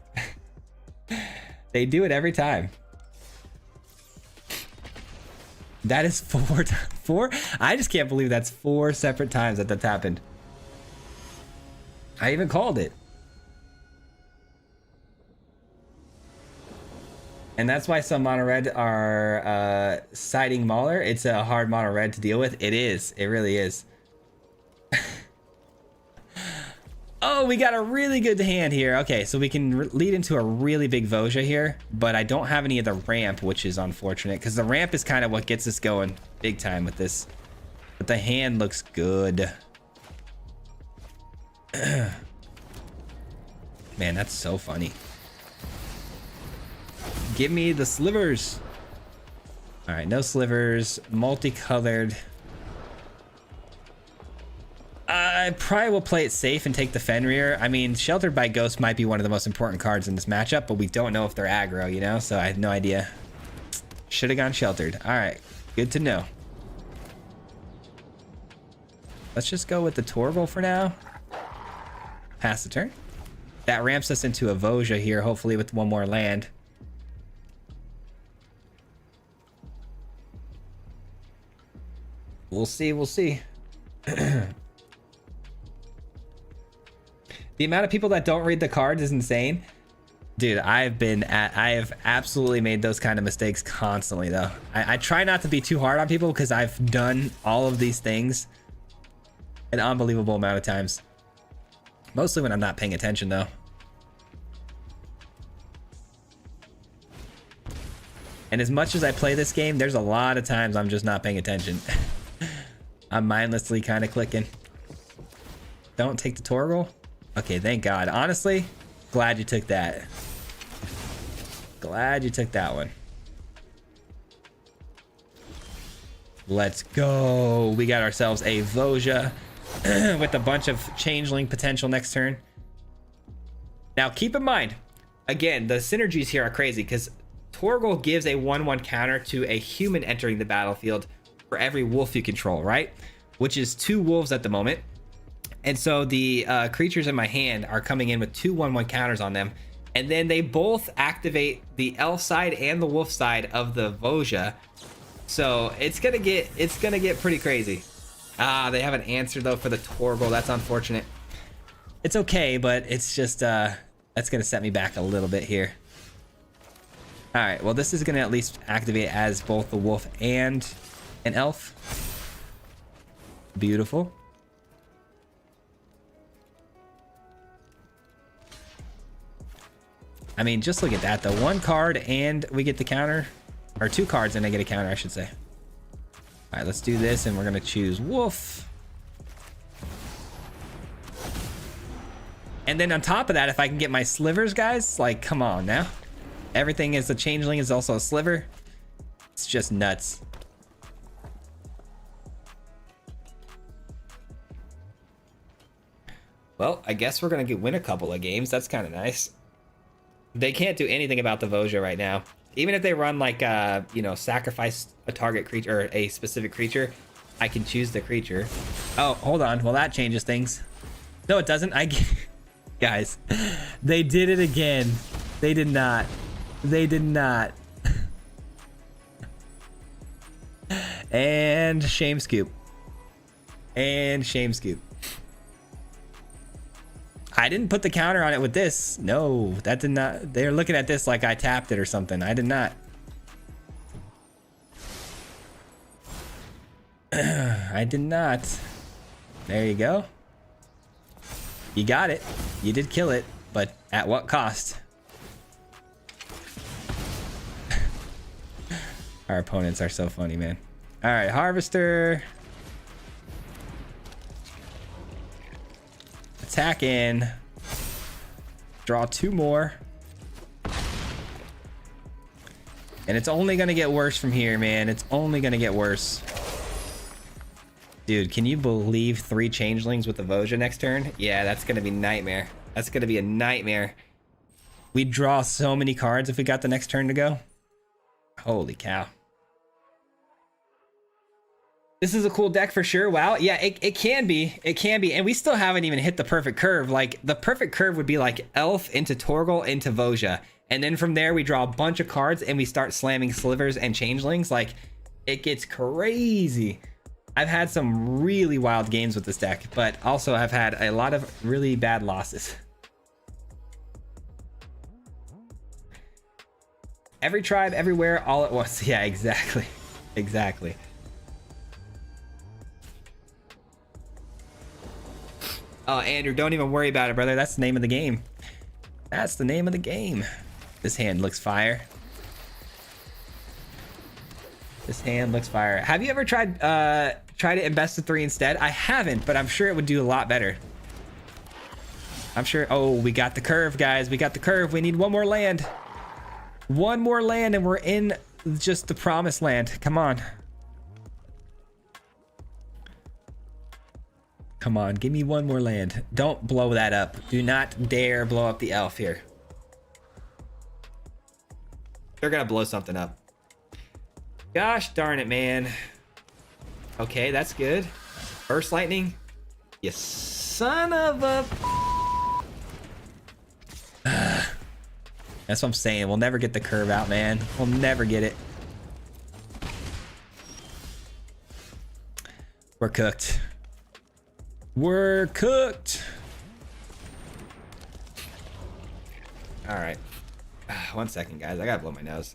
They do it every time. That is four. I just can't believe that's 4 separate times that that's happened. I even called it. And that's why some mono red are siding Mauler. It's a hard mono red to deal with. It is. It really is. Oh, we got a really good hand here. Okay, so we can lead into a really big Voja here, but I don't have any of the ramp, which is unfortunate because the ramp is kind of what gets us going big time with this. But the hand looks good. Man, that's so funny. Give me the slivers. All right, no slivers, multicolored. I probably will play it safe and take the Fenrir. I mean, Sheltered by Ghost might be one of the most important cards in this matchup, but we don't know if they're aggro, you know? So I have no idea. Should have gone Sheltered. All right, good to know. Let's just go with the Torgal for now. Pass the turn. That ramps us into a Voja here, hopefully with one more land. We'll see, we'll see. The amount of people that don't read the cards is insane. Dude, I have absolutely made those kind of mistakes constantly though. I try not to be too hard on people because I've done all of these things an unbelievable amount of times. Mostly when I'm not paying attention though. And as much as I play this game, there's a lot of times I'm just not paying attention. I'm mindlessly kind of clicking. Don't take the Torgal. Okay, thank God. Honestly, glad you took that. Glad you took that one. Let's go. We got ourselves a Voja with a bunch of Changeling potential next turn. Now, keep in mind, again, the synergies here are crazy because Torgal gives a 1/1 counter to a human entering the battlefield for every wolf you control, right? Which is 2 wolves at the moment. And so the creatures in my hand are coming in with 2 1/1 counters on them. And then they both activate the elf side and the wolf side of the Voja. So it's gonna get pretty crazy. Ah, they haven't answered though for the Torgal. That's unfortunate. It's okay, but it's just that's gonna set me back a little bit here. All right, well, this is gonna at least activate as both the wolf and an elf. Beautiful. I mean, just look at that though. 1 card and we get the counter, or 2 cards and I get a counter, I should say. All right, let's do this, and we're gonna choose wolf. And then on top of that, if I can get my slivers, guys, like, come on now. Everything is a Changeling is also a sliver. It's just nuts. Well, I guess we're gonna win a couple of games. That's kind of nice. They can't do anything about the Voja right now. Even if they run like, you know, sacrifice a target creature or a specific creature, I can choose the creature. Oh, hold on. Well, that changes things. No, it doesn't. Guys, they did it again. They did not. They did not. And shame scoop. And shame scoop. I didn't put the counter on it with this. No, that did not. They're looking at this like I tapped it or something. I did not. I did not. There you go. You got it. You did kill it, but at what cost? Our opponents are so funny, man. All right, Harvester. Attack in. Draw 2 more. And it's only gonna get worse from here, man. It's only gonna get worse. Dude, can you believe 3 Changelings with the Voja next turn? Yeah, that's gonna be nightmare. That's gonna be a nightmare. We'd draw so many cards if we got the next turn to go. Holy cow. This is a cool deck for sure. Wow. Yeah, it can be. It can be. And we still haven't even hit the perfect curve. Like, the perfect curve would be like Elf into Torgal into Voja. And then from there, we draw a bunch of cards and we start slamming Slivers and Changelings. Like, It gets crazy. I've had some really wild games with this deck, but also I've had a lot of really bad losses. Every tribe, everywhere, all at once. Yeah, exactly. Exactly. Oh, Andrew, don't even worry about it, brother. That's the name of the game. That's the name of the game. This hand looks fire. This hand looks fire. Have you ever tried it in best of 3 instead? I haven't, but I'm sure it would do a lot better. I'm sure. Oh, we got the curve, guys. We got the curve. We need one more land. One more land and we're in just the promised land. Come on. Come on, give me one more land. Don't blow that up. Do not dare blow up the elf here. They're gonna blow something up. Gosh darn it, man. Okay, that's good. Burst lightning. You son of a... That's what I'm saying. We'll never get the curve out, man. We'll never get it. We're cooked. We're cooked. All right. 1 second, guys. I gotta blow my nose.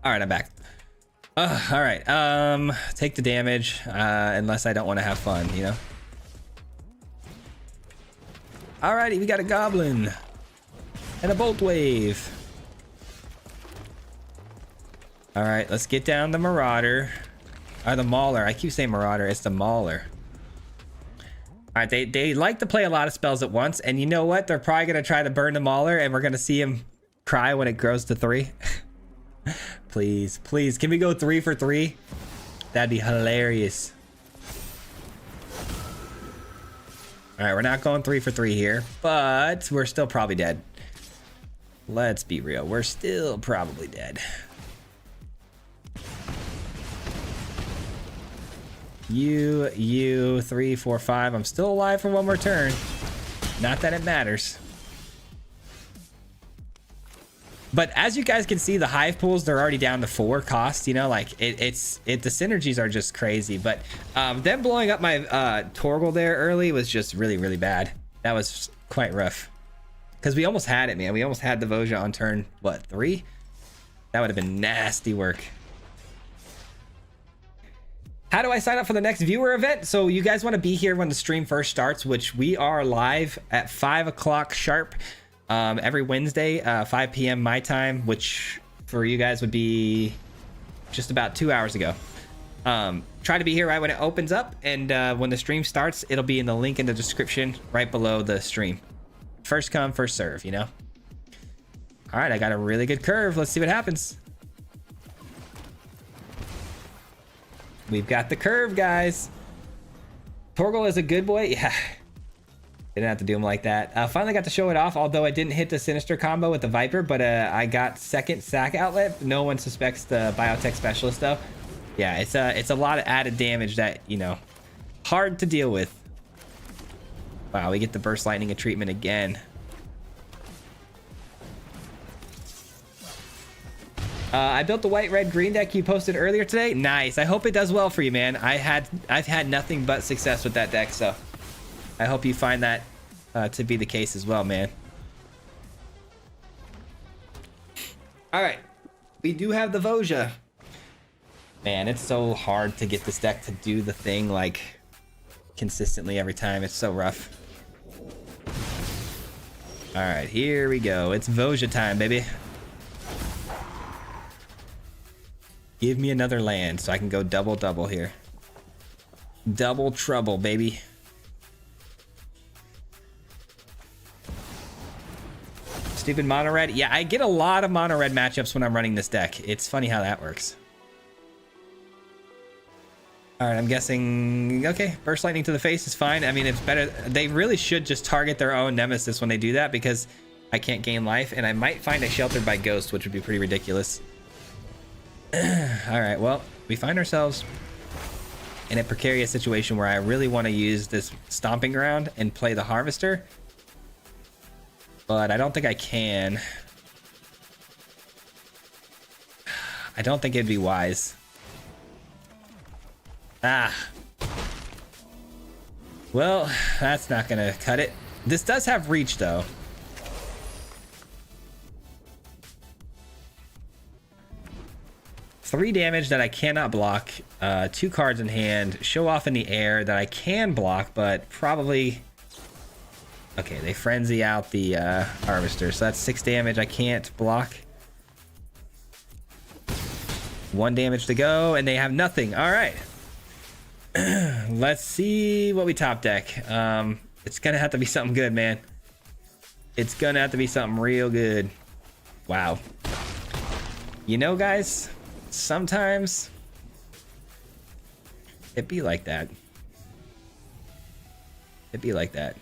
All right, I'm back. All right. Take the damage, unless I don't want to have fun, you know. Alrighty, we got a goblin and a bolt wave. All right, let's get down the marauder, or the mauler. I keep saying marauder. It's the mauler. All right, they like to play a lot of spells at once, and you know what? They're probably gonna try to burn the mauler, and we're gonna see him cry when it grows to 3. Please, please, can we go 3 for 3? That'd be hilarious. All right, we're not going 3 for 3 here, but we're still probably dead. Let's be real. We're still probably dead. You, 3, 4, 5. I'm still alive for one more turn. Not that it matters. But as you guys can see, the hive pools, they're already down to 4 cost, you know, like the synergies are just crazy. But them blowing up my Torgal there early was just really, really bad. That was quite rough. Because we almost had it, man. We almost had the Voja on turn, what, 3? That would have been nasty work. How do I sign up for the next viewer event? So you guys want to be here when the stream first starts, which we are live at 5 o'clock sharp. Every Wednesday, 5 p.m. my time, which for you guys would be just about 2 hours ago. Try to be here right when it opens up, and when the stream starts, it'll be in the link in the description right below the stream. First come, first serve, you know? All right, I got a really good curve. Let's see what happens. We've got the curve, guys. Torgal is a good boy. Yeah. Didn't have to do him like that. Finally got to show it off, although I didn't hit the Sinister combo with the Viper, but I got second sack outlet. No one suspects the Biotech Specialist, though. Yeah, it's a lot of added damage that, you know, hard to deal with. Wow, we get the Burst Lightning and treatment again. I built the white-red-green deck you posted earlier today. Nice. I hope it does well for you, man. I've had nothing but success with that deck, so I hope you find that to be the case as well, man. All right, we do have the Voja. Man, it's so hard to get this deck to do the thing like consistently every time. It's so rough. All right, here we go. It's Voja time, baby. Give me another land so I can go double here. Double trouble, baby. Stupid mono red. Yeah, I get a lot of mono red matchups when I'm running this deck. It's funny how that works. All right, I'm guessing, okay, Burst Lightning to the face is fine. I mean, it's better. They really should just target their own nemesis when they do that, because I can't gain life, and I might find a Sheltered by Ghost, which would be pretty ridiculous. All right, well, we find ourselves in a precarious situation where I really want to use this stomping ground and play the harvester, but I don't think I can. I don't think it'd be wise. Ah. Well, that's not gonna cut it. This does have reach though. Three damage that I cannot block, 2 cards in hand, show off in the air that I can block, but probably... Okay, they frenzy out the harvester, so that's 6 damage I can't block. 1 damage to go, and they have nothing. All right. Let's see what we top deck. It's gonna have to be something good, man. It's gonna have to be something real good. Wow. You know, guys... Sometimes it be like that. It be like that.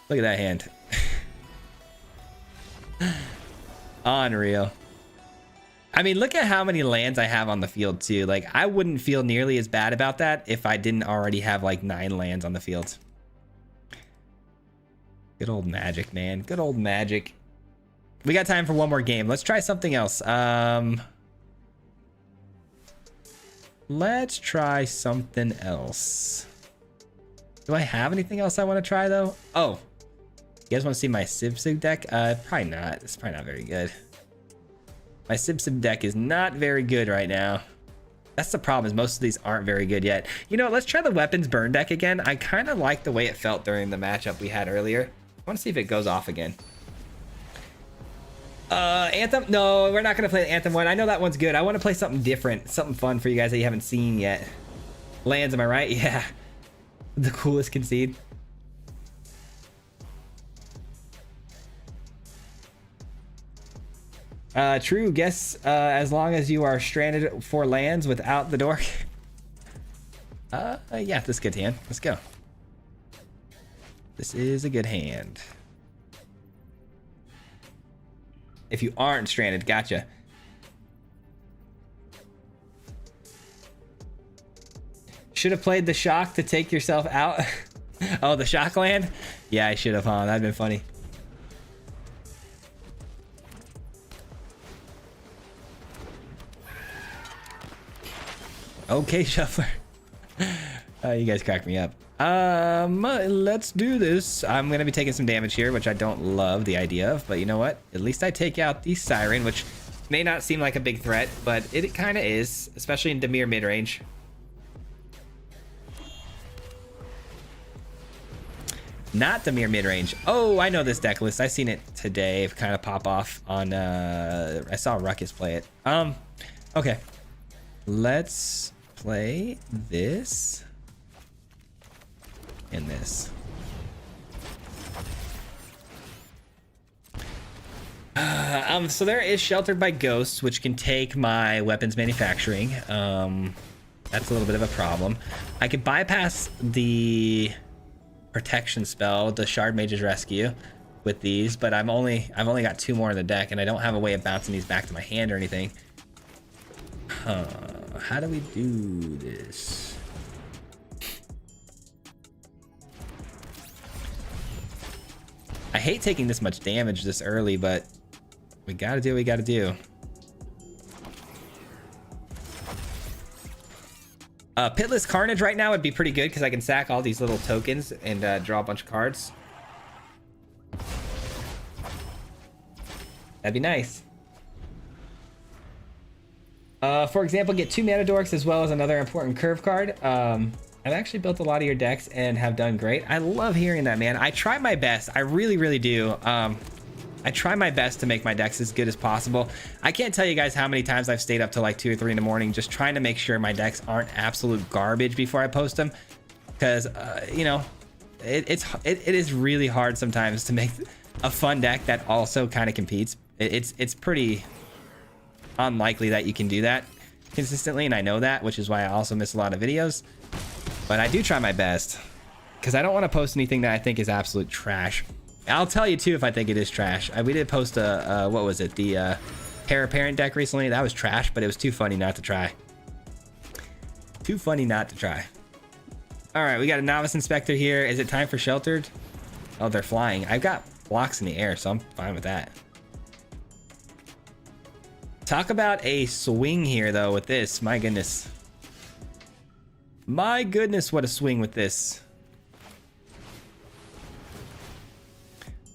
Look at that hand. Unreal. I mean, look at how many lands I have on the field too. Like, I wouldn't feel nearly as bad about that if I didn't already have like 9 lands on the field. Good old Magic, man. Good old Magic. We got time for one more game. Let's try something else. Let's try something else. Do I have anything else I want to try though? Oh, you guys want to see my Civ deck? Probably not. It's probably not very good. My Civ deck is not very good right now. That's the problem, is most of these aren't very good yet. You know, let's try the weapons burn deck again. I kind of like the way it felt during the matchup we had earlier. I want to see if it goes off again. Anthem? No, we're not gonna play the Anthem one. I know that one's good. I want to play something different, something fun for you guys that you haven't seen yet. Lands, am I right? Yeah. The coolest concede. True. Guess as long as you are stranded for lands without the dork. Yeah, this is a good hand. Let's go. This is a good hand. If you aren't stranded, gotcha. Should have played the shock to take yourself out. Oh, the shock land? Yeah, I should have, huh? That'd been funny. Okay, Shuffler. You guys crack me up. Let's do this. I'm gonna be taking some damage here, which I don't love the idea of, but you know what? At least I take out the Siren, which may not seem like a big threat, but it kind of is, especially in Dimir mid-range. Not Dimir mid-range. Oh, I know this deck list. I seen it today kind of pop off on, I saw Ruckus play it. Okay. Let's play this. In this. So there is Sheltered by Ghosts, which can take my weapons manufacturing. That's a little bit of a problem. I could bypass the protection spell, the Shard Mage's Rescue, with these, but I've only got 2 more in the deck, and I don't have a way of bouncing these back to my hand or anything. How do we do this? I hate taking this much damage this early, but we gotta do what we gotta do. Pitless Carnage right now would be pretty good because I can sack all these little tokens and draw a bunch of cards. That'd be nice. For example, get 2 mana dorks as well as another important curve card. I've actually built a lot of your decks and have done great. I love hearing that, man. I try my best. I really, really do. I try my best to make my decks as good as possible. I can't tell you guys how many times I've stayed up till like 2 or 3 in the morning just trying to make sure my decks aren't absolute garbage before I post them. Because, you know, it is really hard sometimes to make a fun deck that also kind of competes. It's pretty unlikely that you can do that consistently, and I know that, which is why I also miss a lot of videos. But I do try my best because I don't want to post anything that I think is absolute trash. I'll tell you too if I think it is trash. We did post a what was it, the Pair Parent deck recently. That was trash, but it was too funny not to try. Too funny not to try. All right, we got a Novice Inspector here. Is it time for Sheltered? Oh, they're flying. I've got blocks in the air, so I'm fine with that. Talk about a swing here, though, with this. My goodness. My goodness, what a swing with this.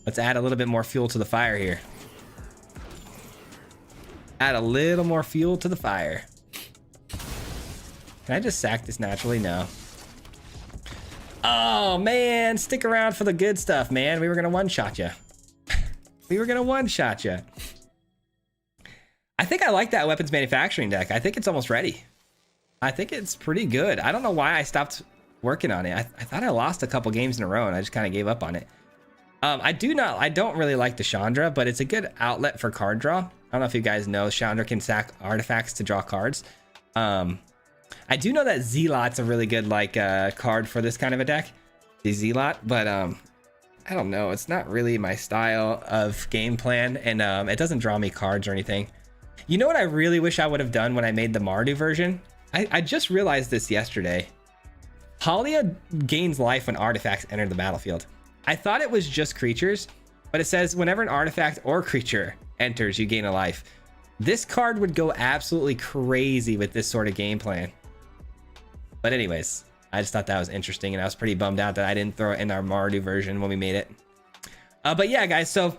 Let's add a little bit more fuel to the fire here. Add a little more fuel to the fire. Can I just sack this naturally? No. Oh, man. Stick around for the good stuff, man. We were going to one-shot you. We were going to one-shot you. I think I like that weapons manufacturing deck. I think it's almost ready. I think it's pretty good. I don't know why I stopped working on it. I thought I lost a couple games in a row and I just kind of gave up on it. I don't really like the Chandra, but it's a good outlet for card draw. I don't know if you guys know Chandra can sack artifacts to draw cards. I do know that Zealot's a really good like card for this kind of a deck, the Zealot, but I don't know. It's not really my style of game plan, and it doesn't draw me cards or anything. You know what I really wish I would have done when I made the Mardu version? I just realized this yesterday. Halia gains life when artifacts enter the battlefield. I thought it was just creatures, but it says whenever an artifact or creature enters, you gain a life. This card would go absolutely crazy with this sort of game plan. But anyways, I just thought that was interesting, and I was pretty bummed out that I didn't throw it in our Mardu version when we made it. But yeah, guys, so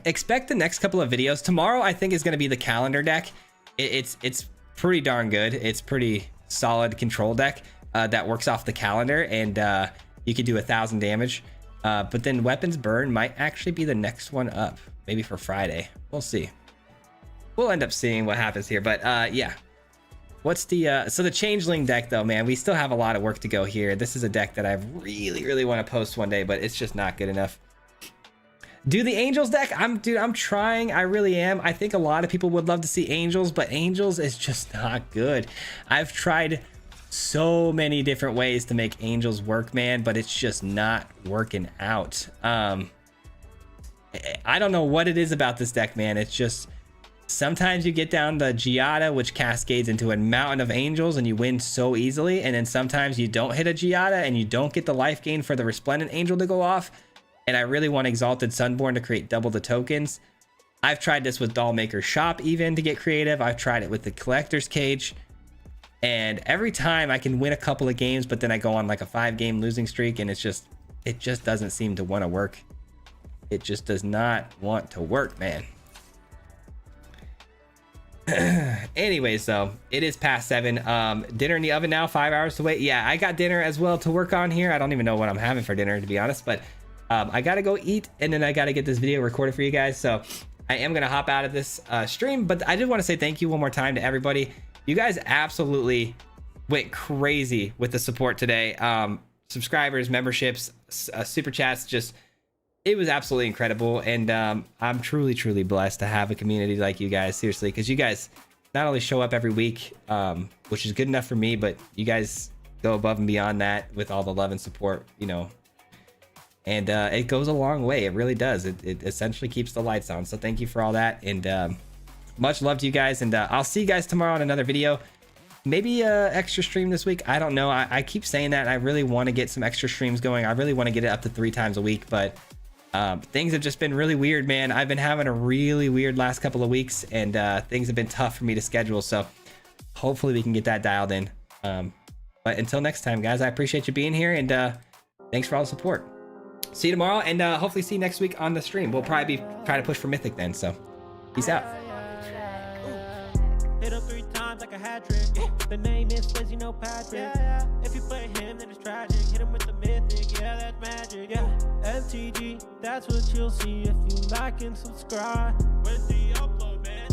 expect the next couple of videos. Tomorrow, I think, is going to be the calendar deck. It's pretty darn good. It's pretty solid control deck that works off the calendar, and you could do 1,000 damage. But then Weapons Burn might actually be the next one up, maybe for Friday. We'll see. We'll end up seeing what happens here, but yeah. What's the so the Changeling deck, though, man? We still have a lot of work to go here. This is a deck that I really want to post one day, but it's just not good enough. Do the Angels deck? I'm trying. I really am. I think a lot of people would love to see Angels, but Angels is just not good. I've tried so many different ways to make Angels work, man, but it's just not working out. I don't know what it is about this deck, man. It's just sometimes you get down the Giada, which cascades into a mountain of Angels, and you win so easily, and then sometimes you don't hit a Giada and you don't get the life gain for the Resplendent Angel to go off. And I really want Exalted Sunborn to create double the tokens. I've tried this with Dollmaker's Shop even to get creative. I've tried it with the Collector's Cage. And every time I can win a couple of games, but then I go on like a 5-game losing streak, and it just doesn't seem to want to work. It just does not want to work, man. Anyways, though, it is past 7. Dinner in the oven now, 5 hours to wait. Yeah, I got dinner as well to work on here. I don't even know what I'm having for dinner, to be honest, but I gotta go eat, and then I gotta get this video recorded for you guys. So I am gonna hop out of this stream, but I did want to say thank you one more time to everybody. You guys absolutely went crazy with the support today. Subscribers, memberships, super chats, just it was absolutely incredible. And I'm truly blessed to have a community like you guys, seriously, because you guys not only show up every week, which is good enough for me, but you guys go above and beyond that with all the love and support, you know. And it goes a long way. It really does. It essentially keeps the lights on. So thank you for all that. And much love to you guys. And I'll see you guys tomorrow on another video. Maybe extra stream this week. I don't know. I keep saying that. I really want to get some extra streams going. I really want to get it up to 3 times a week. But things have just been really weird, man. I've been having a really weird last couple of weeks. And things have been tough for me to schedule. So hopefully we can get that dialed in. But until next time, guys, I appreciate you being here. And thanks for all the support. See you tomorrow, and hopefully see you next week on the stream. We'll probably be trying to push for Mythic then, so peace out. Hit him 3 times like a hat trick. The name is Swayze, you know Patrick. If you play him, then it's tragic. Hit him with the Mythic, yeah, that's magic. Yeah, MTG, that's what you'll see if you like and subscribe. Where's the upload, man?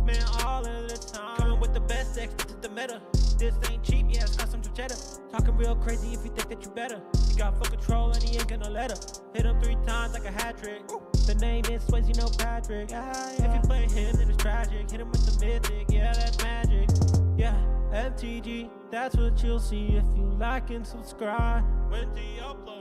Man, all of the time. Coming with the best decks, this is the meta. This ain't cheap, yeah, it's got some cheddar. Talking real crazy if you think that you better. You got full control and he ain't gonna let her. Hit him 3 times like a hat trick. The name is Swayze, you know Patrick. If you play him, then it's tragic. Hit him with the Mythic, yeah, that's magic. Yeah, MTG, that's what you'll see if you like and subscribe. When the upload.